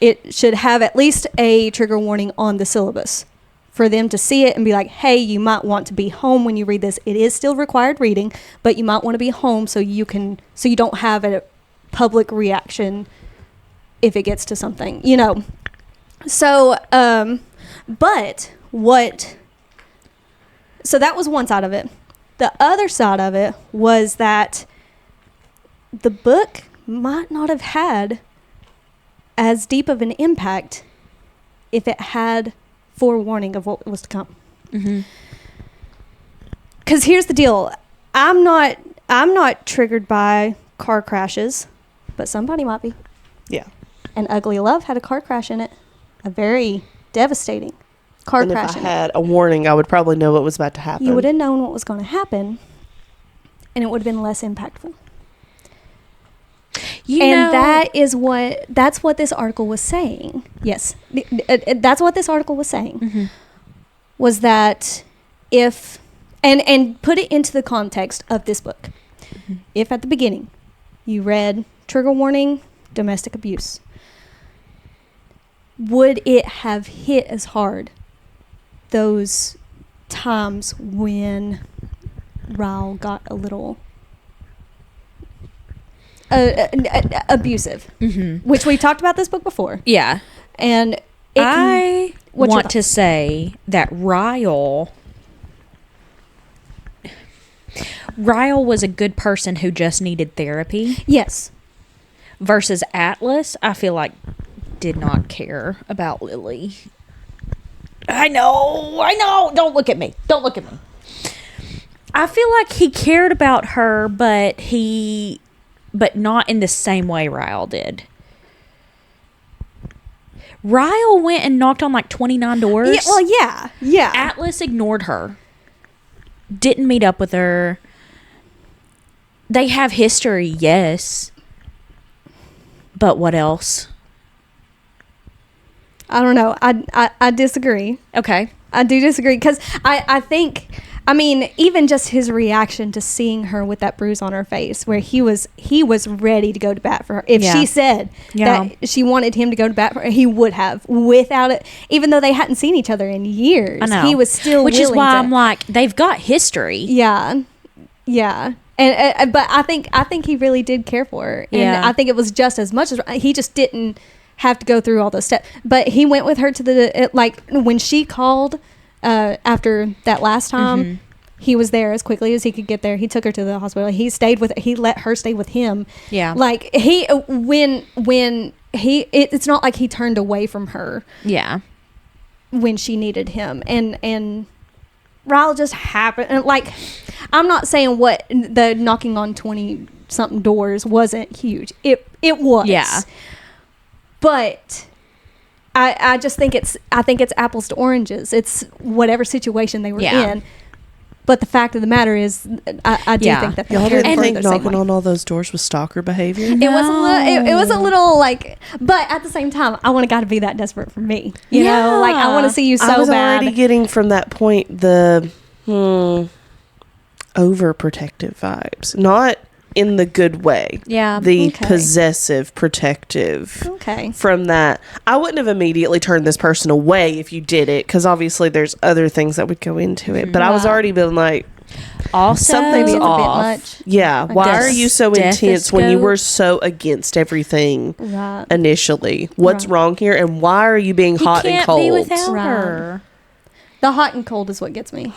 it should have at least a trigger warning on the syllabus for them to see it and be like, hey, you might want to be home when you read this. It is still required reading, but you might want to be home so you don't have a public reaction if it gets to something, So, so that was one side of it. The other side of it was that the book might not have had as deep of an impact if it had forewarning of what was to come. Mm-hmm. 'Cause here's the deal. I'm not triggered by car crashes, but somebody might be. Yeah. and Ugly Love had a car crash in it. A very devastating car And crash if I in it. had a warning, I would probably know what was about to happen. You would have known what was going to happen, and it would have been less impactful. That's what this article was saying. Yes, that's what this article was saying. Mm-hmm. Was that if, and put it into the context of this book. Mm-hmm. If at the beginning you read trigger warning, domestic abuse, would it have hit as hard those times when Ryle got a little abusive? Mm-hmm. Which we talked about this book before. Yeah. And I what's your want to thoughts? say that Ryle was a good person who just needed therapy, Yes. versus Atlas, I feel like, did not care about Lily. I know. Don't look at me. I feel like he cared about her, but not in the same way Ryle did. Ryle went and knocked on like 29 doors. Yeah, well, yeah. Atlas ignored her. Didn't meet up with her. They have history, yes. But what else? I don't know. I disagree. Okay. I do disagree because I think, I mean, even just his reaction to seeing her with that bruise on her face, where he was ready to go to bat for her. If she said that she wanted him to go to bat for her, he would have, without it. Even though they hadn't seen each other in years, I know. he was still Which is willing why to, I'm like, they've got history. yeah. And but I think he really did care for her, and Yeah. I think it was just as much as he just didn't have to go through all those steps. But he went with her to the like when she called after that last time. Mm-hmm. He was there as quickly as he could get there. He took her to the hospital. He let her stay with him. Yeah. Like it's not like he turned away from her Yeah. when she needed him. And Ryle just happened. And like, I'm not saying what the knocking on 20 something doors wasn't huge. It was. Yeah. But I just think it's apples to oranges. It's whatever situation they were Yeah. in. But the fact of the matter is, I do Yeah. think that Y'all they cared didn't for think the same knocking way. on all those doors was stalker behavior? It was a little like, but at the same time, I want a guy to be that desperate for me. You know, like I want to see you so I was bad. already getting from that point the overprotective vibes, not in the good way. Yeah. The Okay. possessive, protective. Okay. From that, I wouldn't have immediately turned this person away if you did it, because obviously there's other things that would go into it. But I was Right. already been like, Also, something's Maybe it's a bit off. much. Yeah, why are you so intense when you Stethoscope. were so against everything Right. initially? What's Right. wrong here, and why are you being he hot and can't cold? be without Right. her. The hot and cold is what gets me.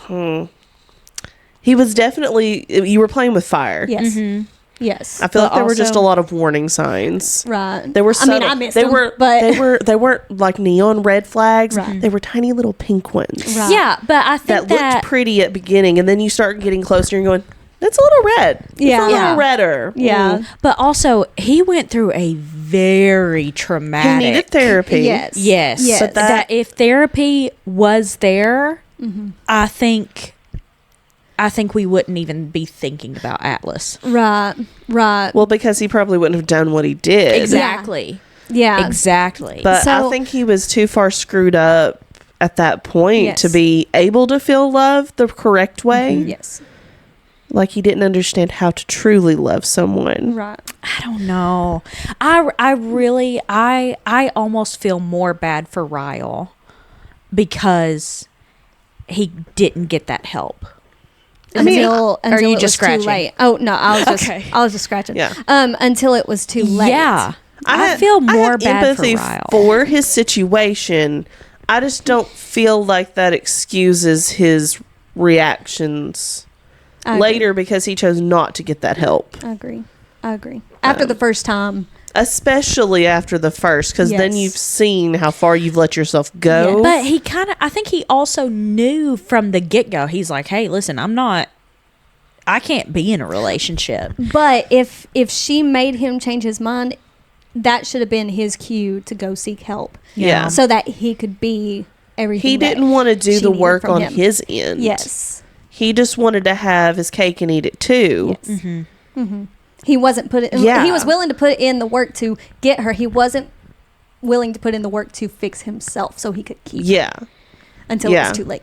He was definitely, you were playing with fire. Yes. Mm-hmm. Yes. I feel But like there were just a also- lot of warning signs. Right. They were subtle. I mean, I missed they them, were, but they weren't like neon red flags. Right. They were tiny little pink ones Right. Yeah, but I that think looked pretty at beginning, and then you start getting closer and going, "That's a little red. It's Yeah. a little Yeah. redder." Yeah. But also, he went through a very traumatic. He needed therapy. Yes. Yes. Yes. But that if therapy was there, Mm-hmm. I think we wouldn't even be thinking about Atlas. Right. Right. Well, because he probably wouldn't have done what he did. Exactly. yeah. Exactly. But So- I think he was too far screwed up at that point Yes. to be able to feel love the correct way. Yes. Like he didn't understand how to truly love someone. Right. I don't know. I almost feel more bad for Ryle because he didn't get that help. Until are you it just was scratching? too late. Oh no, I was just scratching. Yeah. Until it was too late. Yeah. I had- feel I more had bad empathy for Ryle. for his situation. I just don't feel like that excuses his reactions I agree. later because he chose not to get that help. I agree. After the first time. Especially after the first, because then Yes. you've seen how far you've let yourself go. Yes. But he I think he also knew from the get-go. He's like, hey, listen, I can't be in a relationship. But if she made him change his mind, that should have been his cue to go seek help. Yeah. So that he could be everything. He that didn't want to do she the needed work from on him. his end. Yes. He just wanted to have his cake and eat it too. Yes. He wasn't Yeah. He was willing to put in the work to get her. He wasn't willing to put in the work to fix himself so he could keep her Yeah. until it was too late.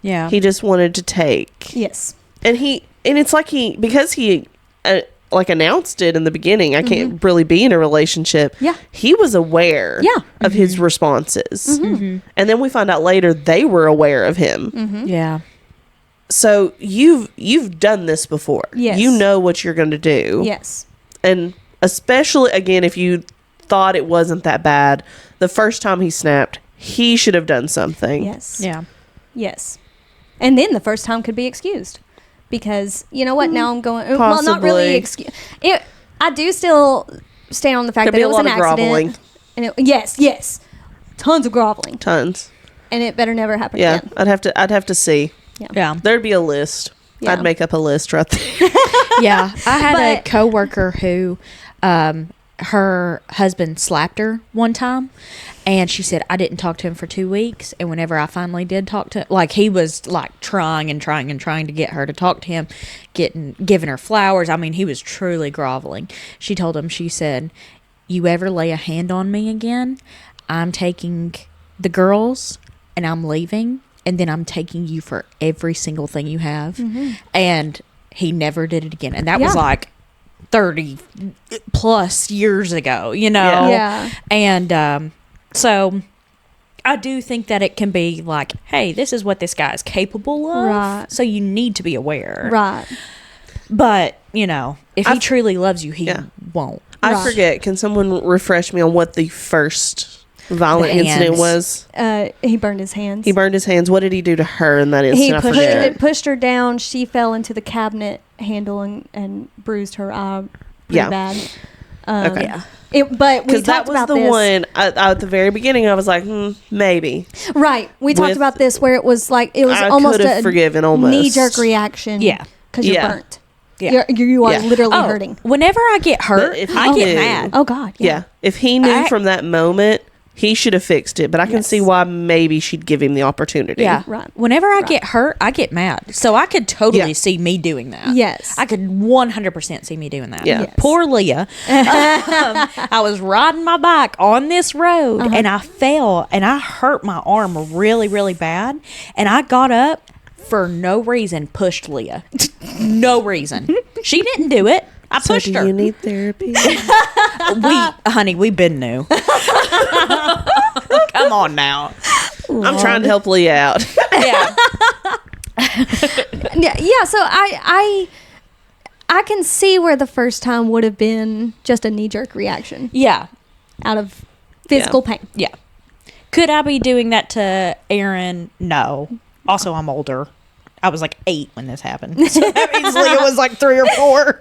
Yeah. He just wanted to take. Yes. And it's like because he like announced it in the beginning, I can't really be in a relationship. Yeah. He was aware of his responses. And then we find out later they were aware of him. Yeah. So you've done this before. Yes. You know what you're going to do. Yes. And especially again, if you thought it wasn't that bad, the first time he snapped, he should have done something. Yes. Yeah. Yes. And then the first time could be excused. Because, you know what, now I'm going... Well, not really Possibly. excuse... I do still stand on the fact Could that be it a was lot an of accident. groveling. And yes. Tons of groveling. Tons. And it better never happen Yeah. again. I'd have to see. Yeah. There'd be a list. Yeah. I'd make up a list right there. Yeah. I had a But- coworker who her husband slapped her one time, and she said, I didn't talk to him for 2 weeks, and whenever I finally did talk to him, like, he was like trying to get her to talk to him, giving her flowers. I mean, he was truly groveling. She told him, she said, you ever lay a hand on me again, I'm taking the girls and I'm leaving, and then I'm taking you for every single thing you have. And he never did it again. And that was Yeah. like 30 plus years ago, you know? Yeah. And so I do think that it can be like, hey, this is what this guy is capable of. Right. So you need to be aware. Right. But, you know, if he truly loves you, he Yeah. won't. I Right. forget. Can someone refresh me on what the first violent The incident hands. was? He burned his hands. He burned his hands. What did he do to her in that He instant? I forget. pushed her down. She fell into the cabinet handle and bruised her eye pretty Yeah. bad. Okay. Yeah. But we Because that talked was about the this. one at the very beginning. I was like, maybe. Right. We talked With- about this where it was like, it was I almost could have a forgiven almost. knee-jerk reaction. Yeah. Because you're Yeah. burnt. Yeah. You are Yeah. literally Oh, hurting. whenever I get hurt, But if I he get knew- mad. Oh, God. Yeah. If he knew I- from that moment, he should have fixed it. But I can Yes. see why maybe she'd give him the opportunity. Yeah. Right. Whenever I Right. get hurt, I get mad. So I could totally Yeah. see me doing that. Yes. I could 100% see me doing that. Yeah. Yes. Poor Leah. I was riding my bike on this road and I fell and I hurt my arm really, really bad. And I got up for no reason, pushed Leah. No reason. She didn't do it. I So pushed do her. you need therapy? Honey, we've been new. Come on now. I'm trying to help Leah out. Yeah. Yeah. So I can see where the first time would have been just a knee-jerk reaction Yeah. out of physical pain. Yeah. Could I be doing that to Aaron? No. Also, I'm older. I was like 8 when this happened. So that means Leah was like 3 or 4.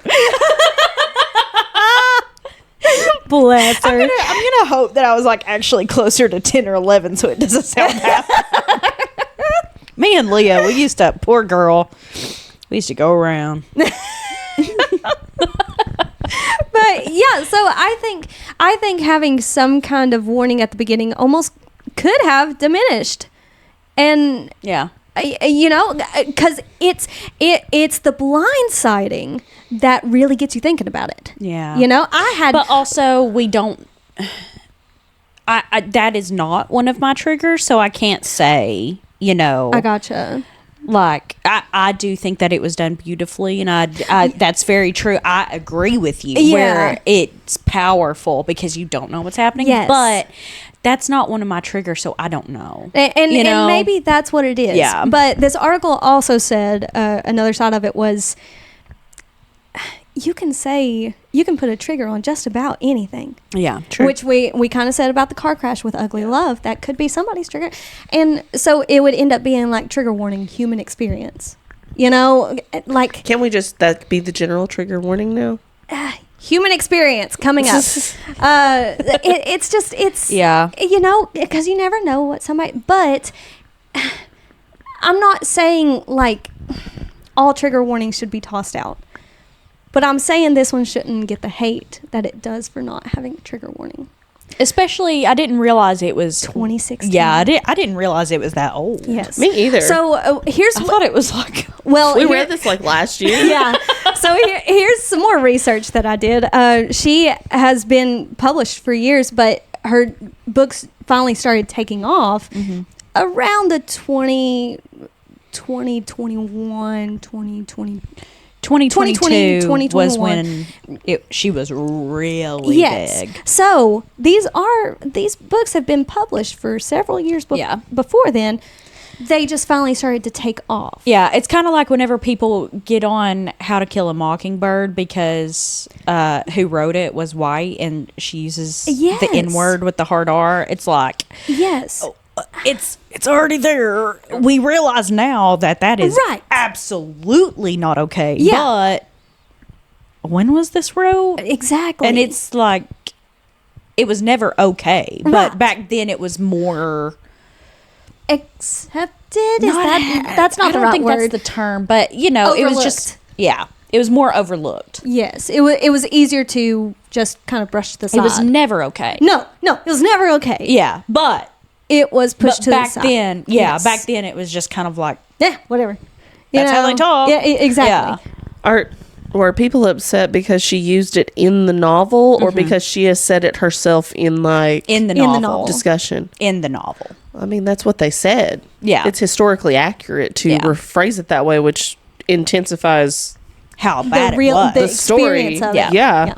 Bless her. I'm gonna hope that I was like actually closer to 10 or 11 so it doesn't sound bad. Me and Leah, we used to, poor girl, we used to go around. But yeah, so I think having some kind of warning at the beginning almost could have diminished, and Yeah. you know, because it's the blindsiding that really gets you thinking about it. Yeah. You know, I had But also, we don't. I that is not one of my triggers, so I can't say. You know, I gotcha. like I do think that it was done beautifully, and I that's very true. I agree with you. Yeah. Where it's powerful because you don't know what's happening. Yes. But that's not one of my triggers, so I don't know. And, You know? and maybe that's what it is. Yeah. But this article also said another side of it was you can put a trigger on just about anything. Yeah, True. Which we kind of said about the car crash with Ugly Love. That could be somebody's trigger. And so it would end up being like trigger warning, human experience. You know, like Can we just that be the general trigger warning now? human experience coming up. It's Yeah. you know, because you never know what somebody, but I'm not saying like all trigger warnings should be tossed out. But I'm saying this one shouldn't get the hate that it does for not having a trigger warning. Especially, I didn't realize it was 2016. Yeah, I didn't realize it was that old. Yes. Me either. So here's I thought it was like, well, we read this like last year. Yeah. So here's some more research that I did. She has been published for years, but her books finally started taking off around the 2022 was when she was really big. So these books have been published for several years before then. They just finally started to take off. Yeah, it's kind of like whenever people get on How to Kill a Mockingbird because who wrote it was white and she uses the N-word with the hard R. It's like, yes, it's already there. We realize now that is absolutely not okay. Yeah. But when was this wrote? Exactly. And it's like, it was never okay. But back then it was more accepted. That's not the right word. I don't think that's the term, but it was just it was more overlooked. Yes, it was easier to just kind of brush to the side. It was never okay. No, it was never okay. Yeah, but it was pushed to the side. Back then, back then it was just kind of like, whatever. That's how they talk. Yeah, exactly. Yeah. Were people upset because she used it in the novel, or because she has said it herself in the novel discussion? In the novel. I mean, that's what they said. Yeah. It's historically accurate to rephrase it that way, which intensifies how bad it was. The story. Of yeah.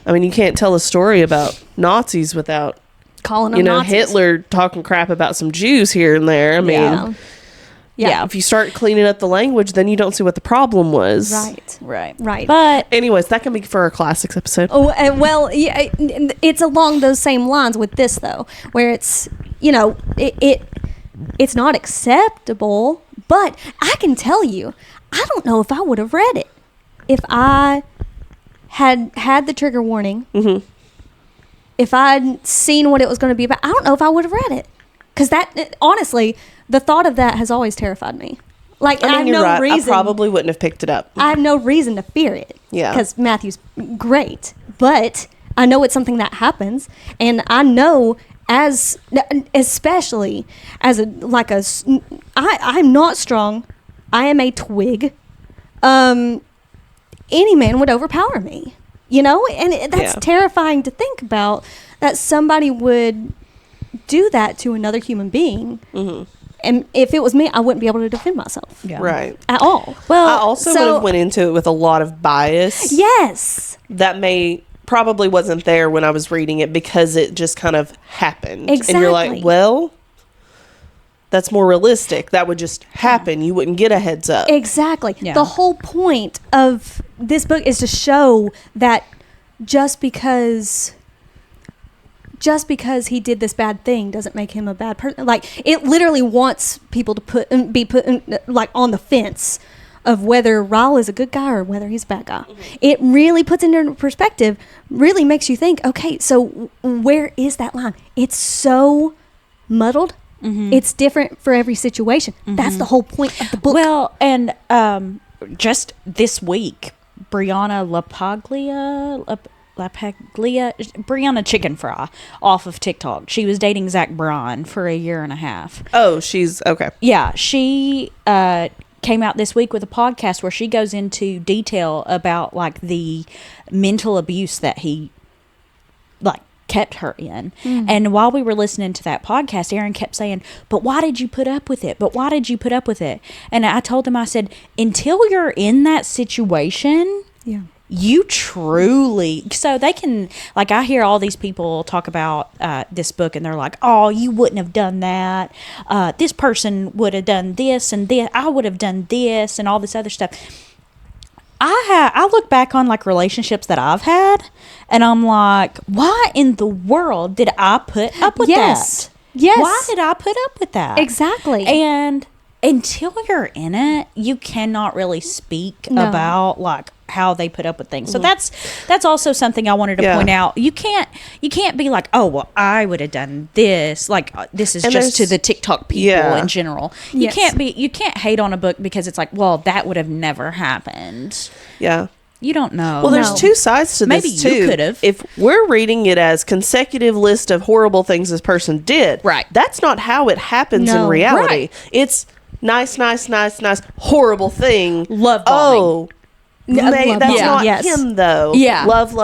I mean, you can't tell a story about Nazis without calling them Nazis. Hitler talking crap about some Jews here and there. I mean, if you start cleaning up the language, then you don't see what the problem was. Right. But anyways, that can be for our classics episode. Oh, well, yeah, it's along those same lines with this though, where it's it's not acceptable. But I can tell you, I don't know if I would have read it if I had the trigger warning. Mm-hmm. If I'd seen what it was going to be about, I don't know if I would have read it. Because honestly, the thought of that has always terrified me. Like, I have no reason. I probably wouldn't have picked it up. I have no reason to fear it. Yeah. Because Matthew's great. But I know it's something that happens. And I know especially as I'm not strong. I am a twig. Any man would overpower me. And that's terrifying to think about, that somebody would do that to another human being. Mm-hmm. And if it was me, I wouldn't be able to defend myself. Yeah. Right. At all. Well, I also would have went into it with a lot of bias. Yes. That probably wasn't there when I was reading it, because it just kind of happened. Exactly. And you're like, well, that's more realistic. That would just happen. You wouldn't get a heads up. Exactly. Yeah. The whole point of this book is to show that just because he did this bad thing doesn't make him a bad person. Like, it literally wants people to be put on the fence of whether Raul is a good guy or whether he's a bad guy. Mm-hmm. It really puts it into perspective, really makes you think, okay, so where is that line? It's so muddled. Mm-hmm. It's different for every situation. Mm-hmm. That's the whole point of the book. Well, and just this week, Brianna Brianna Chicken Fry off of TikTok. She was dating Zach Bryan for a year and a half. Oh, she's okay. Yeah, she came out this week with a podcast where she goes into detail about like the mental abuse that he kept her in. Mm. And while we were listening to that podcast, Aaron kept saying, but why did you put up with it? But why did you put up with it? And I told him, I said, until you're in that situation, you truly, so they can, like, I hear all these people talk about this book and they're like, oh, you wouldn't have done that. This person would have done this and this. I would have done this and all this other stuff. I look back on like relationships that I've had and I'm like, why in the world did I put up with that? Yes. Why did I put up with that? Exactly. And until you're in it, you cannot really speak about like how they put up with things. So that's also something I wanted to point out. You can't be like, oh, well, I would have done this. Like, this is just to the TikTok people in general. You can't hate on a book because it's like, well, that would have never happened. Yeah. You don't know. Well, there's No. two sides to Maybe this, you too. could've. If we're reading it as consecutive list of horrible things this person did, Right. that's not how it happens in No. reality. Right. It's nice, horrible thing. Love bombing. Oh, love that's bombing. not Yes. him, though. Yeah. Love,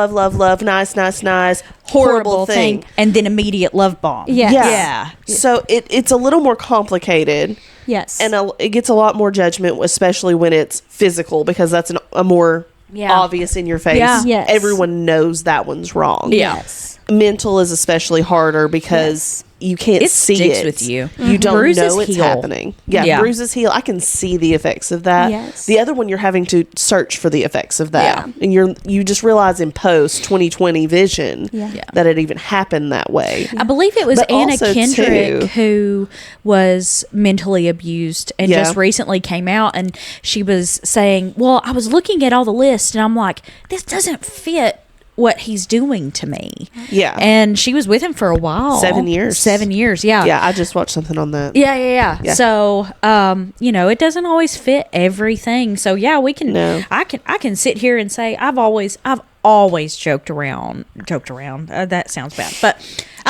nice, horrible thing. And then immediate love bomb. Yes. Yeah. So it's a little more complicated. Yes. And it gets a lot more judgment, especially when it's physical, because that's a more Yeah. obvious in your face. Yeah. Yes. Everyone knows that one's wrong. Yeah. Yes. Mental is especially harder because you can't It see sticks it. with you. You don't Bruises know it's heal. happening. Yeah, Yeah. bruises heal. I can see the effects of that. Yes. The other one, you're having to search for the effects of that, Yeah. and you just realize in post 2020 vision Yeah. Yeah. that it even happened that way. I believe it was But Anna also, Kendrick too- who was mentally abused and Yeah. just recently came out, and she was saying, well, I was looking at all the lists and I'm like, this doesn't fit what he's doing to me. Yeah. And she was with him for a while. 7 years. 7 years, yeah. Yeah, I just watched something on that. Yeah. Yeah. So, it doesn't always fit everything. So yeah, we can. No. I can sit here and say I've always joked around. That sounds bad, but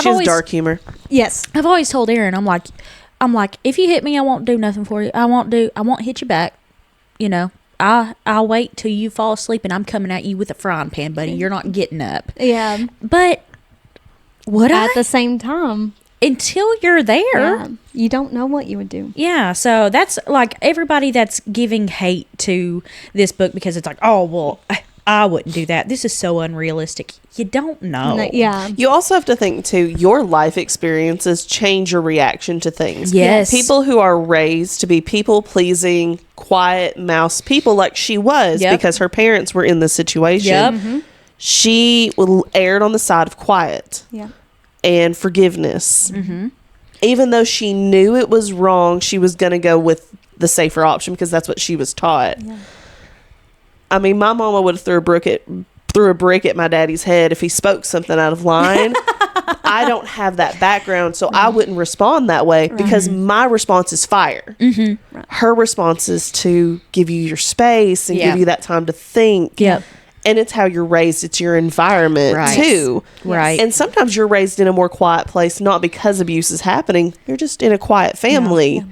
She has dark humor. Yes. I've always told Aaron, I'm like, if you hit me, I won't do nothing for you. I won't hit you back. I'll wait till you fall asleep and I'm coming at you with a frying pan, buddy. You're not getting up. Yeah. But would I? At the same time, Until you're there. yeah, you don't know what you would do. Yeah, so that's like everybody that's giving hate to this book because it's like, oh, well, I wouldn't do that. This is so unrealistic. You don't know. Yeah. You also have to think, too, your life experiences change your reaction to things. Yes. People who are raised to be people-pleasing, quiet mouse people like she was Yep. because her parents were in this situation. Yep. She erred on the side of quiet Yeah. and forgiveness. Even though she knew it was wrong, she was going to go with the safer option because that's what she was taught. Yeah. I mean, my mama would have threw a brick at my daddy's head if he spoke something out of line. I don't have that background, so I wouldn't respond that way because my response is fire. Her response is to give you your space and Yeah. give you that time to think. Yep. And it's how you're raised. It's your environment, Right. too. Right. And sometimes you're raised in a more quiet place, not because abuse is happening. You're just in a quiet family,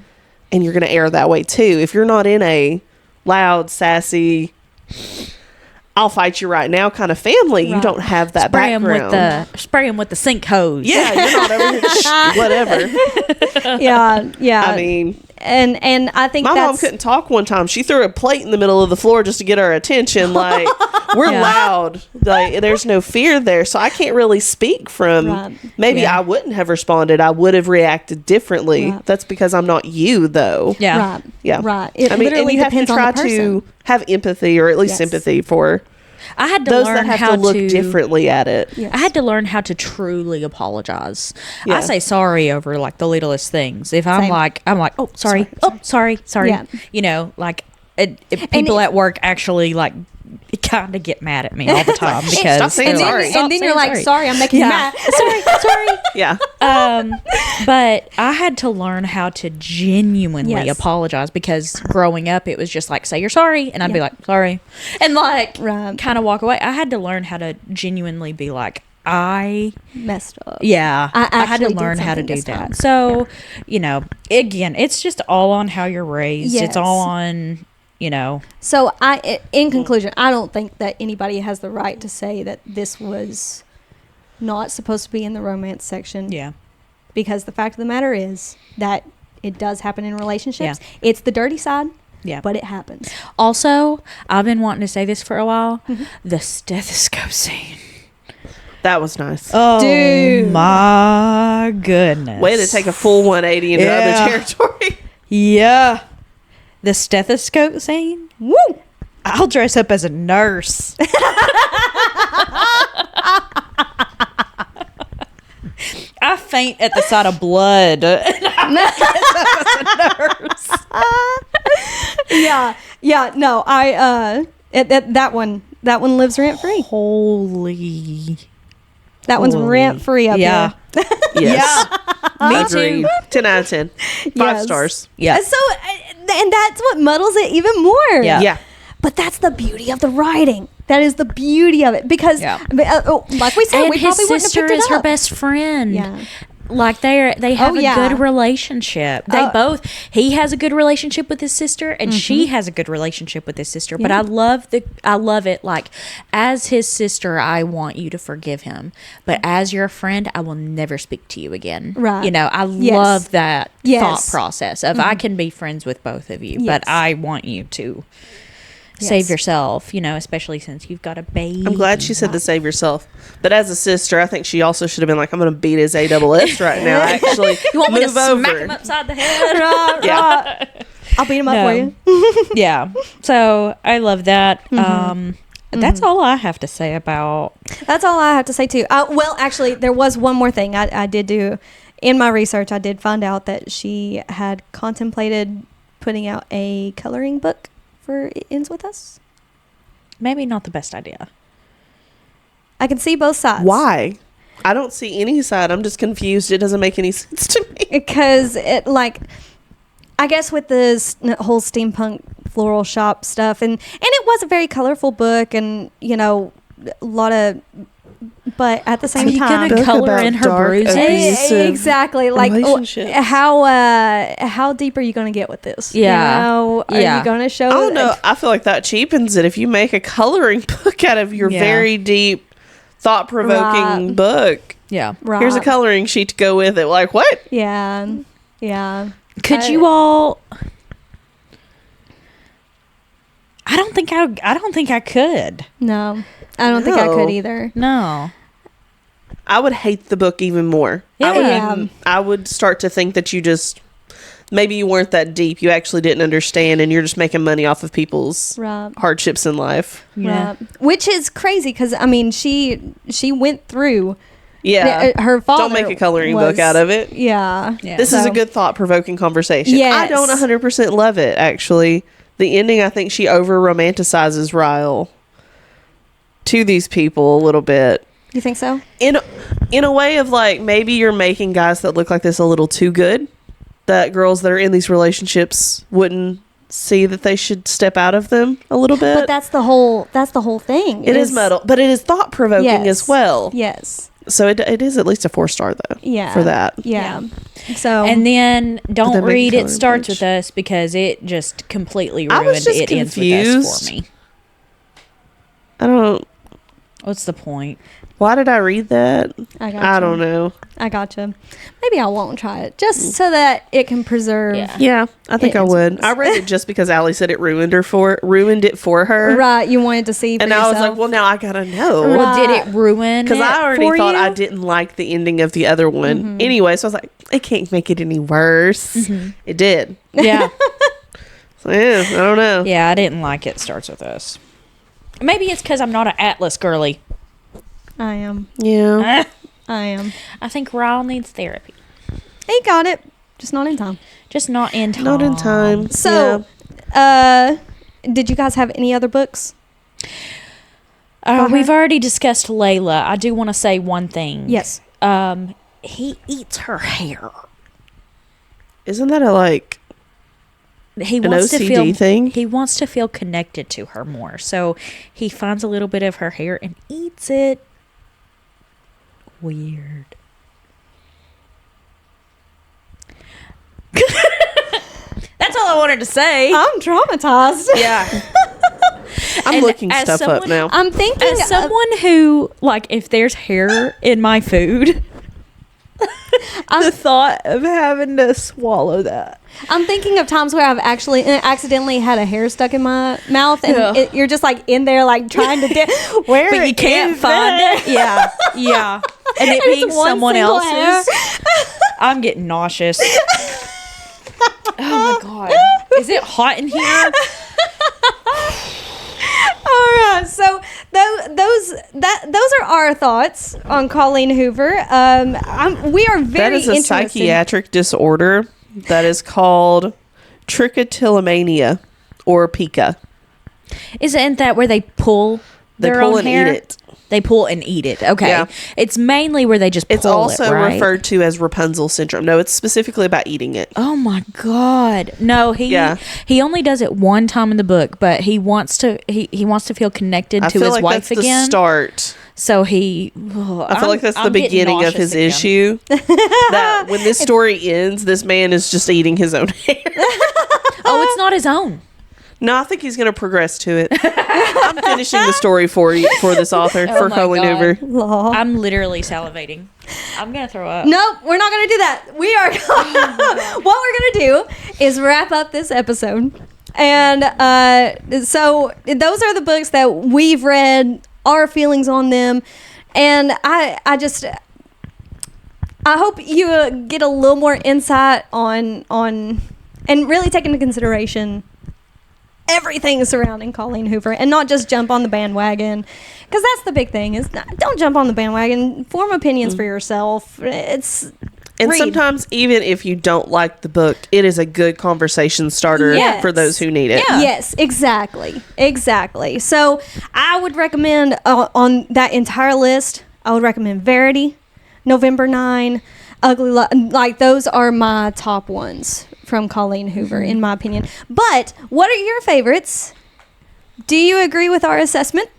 and you're going to err that way, too. If you're not in a loud, sassy, I'll fight you right now kind of family, you Right. don't have that Spray him background. spray him with the sink hose. Yeah, you're not over here, whatever. Yeah. Yeah. I mean, and I think my mom that's couldn't talk one time. She threw a plate in the middle of the floor just to get our attention. Like, we're Yeah. loud. Like, there's no fear there. So I can't really speak from, Right. maybe Yeah. I wouldn't have responded. I would have reacted differently. Right. That's because I'm not you, though. Yeah. right. Yeah. Right. It I mean, and literally you have to depends on try the person. to have empathy or at least Yes. sympathy for I had to those learn that have how to look differently at it. Yes. I had to learn how to truly apologize. Yeah. I say sorry over like the littlest things. If I'm Same. like, oh, sorry. Oh, sorry. Yeah. Like people at work actually like kind of get mad at me all the time because Stop saying and then, sorry. and then you're like, sorry, I'm making you mad. sorry. Yeah. But I had to learn how to genuinely Yes. apologize because growing up, it was just like, say you're sorry. And I'd be Yeah. like, sorry. And like, Right. kind of walk away. I had to learn how to genuinely be like, Messed up. yeah, I I had to actually did learn how to something do this that. time. So, again, it's just all on how you're raised. Yes. It's all on, So in conclusion, I don't think that anybody has the right to say that this was not supposed to be in the romance section. yeah. Because the fact of the matter is that it does happen in relationships. It's the dirty side, Yeah. but it happens. Also, I've been wanting to say this for a while. Mm-hmm. The stethoscope scene. That was nice. Oh, Dude. my goodness. Way to take a full 180 into Yeah. other territory. Yeah. The stethoscope scene? Woo! I'll dress up as a nurse. I faint at the sight of blood. Yeah. No, that one lives rent free. Holy. That one's Holy. rent free up Yeah. here. Yes. Me Agreed. too. 10 out of 10. 5 Yes. stars. Yeah. So, and that's what muddles it even more. Yeah. Yeah. But that's the beauty of the writing. That is the beauty of it because, like we said, And we his probably wouldn't have sister picked it is her up. best friend. Yeah. Like they have a yeah. good relationship. He has a good relationship with his sister, and she has a good relationship with his sister. But I love it. Like, as his sister, I want you to forgive him, but as your friend, I will never speak to you again. Right. You know, I love that thought Yes. process of I can be friends with both of you, but Yes. I want you to save yourself, you know, especially since you've got a baby. I'm glad she said to save yourself. But as a sister, I think she also should have been like, I'm going to beat his ASS right now. Actually, You want me to move over. smack him upside the head? Yeah. I'll beat him up for you. Yeah. So I love that. That's all I have to say about. That's all I have to say too. Well, actually, there was one more thing I did do in my research. I did find out that she had contemplated putting out a coloring book for It Ends With Us. Maybe not the best idea. I can see both sides. Why? I don't see any side. I'm just confused. It doesn't make any sense to me. Because it, like, I guess with this whole steampunk floral shop stuff, and it was a very colorful book, and you know, a lot of, but at the same you time, gonna color in her bruises? Exactly. Like, relationships. how deep are you going to get with this? Yeah. You know, are you going to show? I don't know. I feel like that cheapens it if you make a coloring book out of your very deep, thought-provoking book. Yeah. Right. Here's a coloring sheet to go with it. Like, what? Yeah. Could you all? I don't think I could. No, I don't think I No. could either. No. I would hate the book even more. Yeah. I would start to think that you just maybe you weren't that deep. You actually didn't understand, and you're just making money off of people's hardships in life. Yeah. Right. Which is crazy because I mean she went through. Yeah. Her father. Don't make a coloring book out of it. Yeah. This is a good thought-provoking conversation. Yes. I don't 100% love it, actually. The ending, I think she over-romanticizes Ryle to these people a little bit. You think so? In a way of like, maybe you're making guys that look like this a little too good, that girls that are in these relationships wouldn't see that they should step out of them a little bit. But that's the whole thing. It is metal, but it is thought-provoking as well. Yes. So it is at least a 4-star though. Yeah. For that. Yeah. So And then don't then make a read It coloring Starts page. With Us because it just completely I ruined was just It Ends With Us confused. for me. I don't. What's the point? Why did I read that? I don't know. I gotcha. Maybe I won't try it just so that it can preserve. Yeah. Yeah, I think It I ends would. with I read it just because Allie said it ruined it for her. Right. You wanted to see for And I yourself. was like, well, now I gotta know. Right. Well, did it ruin? Because I already for thought you? I didn't like the ending of the other one anyway. So I was like, it can't make it any worse. It did. Yeah. So, yeah, I don't know. Yeah, I didn't like It Starts With Us. Maybe it's because I'm not an Atlas girly. I am. Yeah. I am. I think Ryle needs therapy. He got it. Just not in time. Just not in time. Not in time. So, did you guys have any other books? We've already discussed Layla. I do want to say one thing. Yes. He eats her hair. Isn't that a like He an wants to OCD feel thing? He wants to feel connected to her more. So he finds a little bit of her hair and eats it. Weird. That's all I wanted to say. I'm traumatized. Yeah. I'm And looking as stuff up someone- now. I'm thinking As someone who, like, if there's hair in my food, the thought of having to swallow that. I'm thinking of times where I've actually accidentally had a hair stuck in my mouth, and Yeah. you're just like in there, like trying to where, But you can't is find that? it. Yeah. Yeah. And it And it's being one someone single else's. I'm getting nauseous. Oh my God. Is it hot in here? All right, so those are our thoughts on Colleen Hoover. We are very That is a interested. psychiatric disorder that is called trichotillomania or pica. Isn't that where they pull They their pull own and hair? eat it. They pull and eat it. Okay. Yeah. It's mainly where they just pull It's also it, right? referred to as Rapunzel syndrome. No, it's specifically about eating it. Oh my God. No, he only does it one time in the book, but he wants to wants to feel connected I to feel his like wife that's again. the start. So he I feel like that's the beginning of his issue. That when this story ends, this man is just eating his own hair. Oh, it's not his own. No, I think he's going to progress to it. I'm finishing the story for this author, for my Colleen God. Hoover. Law. I'm literally salivating. I'm going to throw up. Nope, we're not going to do that. We are. What we're going to do is wrap up this episode. And so those are the books that we've read, our feelings on them. And I hope you get a little more insight on and really take into consideration everything surrounding Colleen Hoover and not just jump on the bandwagon, because that's the big thing is don't jump on the bandwagon, form opinions for yourself. Read. Sometimes even if you don't like the book, it is a good conversation starter for those who need it. Yeah. Yes, exactly. So I would recommend on that entire list, I would recommend Verity, November 9, Ugly like those are my top ones from Colleen Hoover, in my opinion. But what are your favorites? Do you agree with our assessment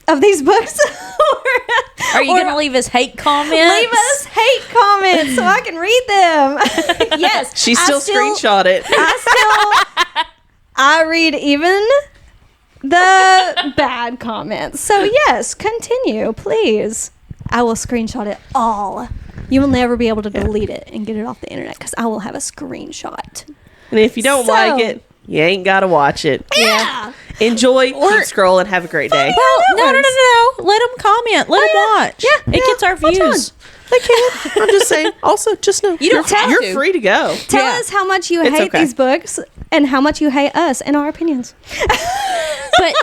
of these books? Are you going to leave us hate comments? Leave us hate comments so I can read them. Yes. She still screenshot it. I read even the bad comments. So yes, continue, please. I will screenshot it all. You will never be able to delete it and get it off the internet because I will have a screenshot. And if you don't like it, you ain't got to watch it. Yeah. Enjoy, keep scrolling, have a great day. Well, no. Let them comment. Let them watch. Yeah. It gets our views. They can. I'm just saying. Also, just know You don't have you're to. free to go. Tell us how much you It's hate okay. these books and how much you hate us and our opinions. But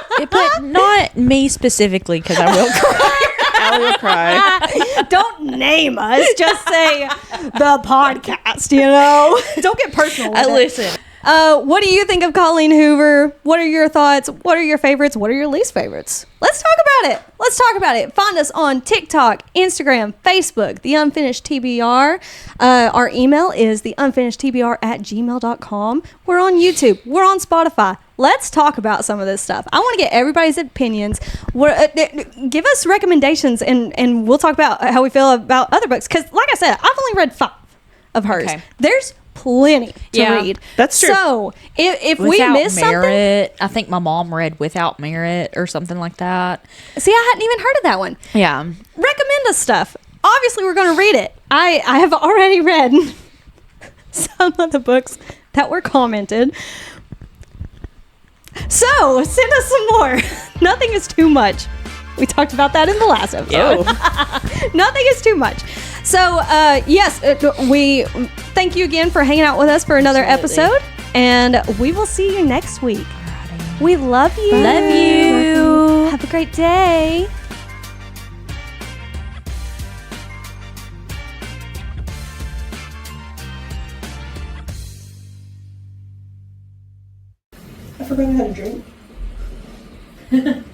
not me specifically, because I will cry. I will cry. Don't name us. Just say the podcast, Don't get personal with it. Listen. What do you think of Colleen Hoover? What are your thoughts? What are your favorites? What are your least favorites? Let's talk about it. Find us on TikTok, Instagram, Facebook, The Unfinished TBR. Our email is theunfinishedtbr@gmail.com. We're on YouTube. We're on Spotify. Let's talk about some of this stuff. I want to get everybody's opinions. Give us recommendations, and we'll talk about how we feel about other books. Because, like I said, I've only read 5 of hers. Okay. There's plenty to read. That's true. So if we Without miss Merit, I think my mom read Without Merit or something like that. See, I hadn't even heard of that one. Yeah. Recommend us stuff. Obviously, we're going to read it. I have already read some of the books that were commented. So send us some more. Nothing is too much. We talked about that in the last episode. Nothing is too much. So, yes, we thank you again for hanging out with us for another episode. And we will see you next week. We love you. Love you. Have a great day. I forgot how to drink.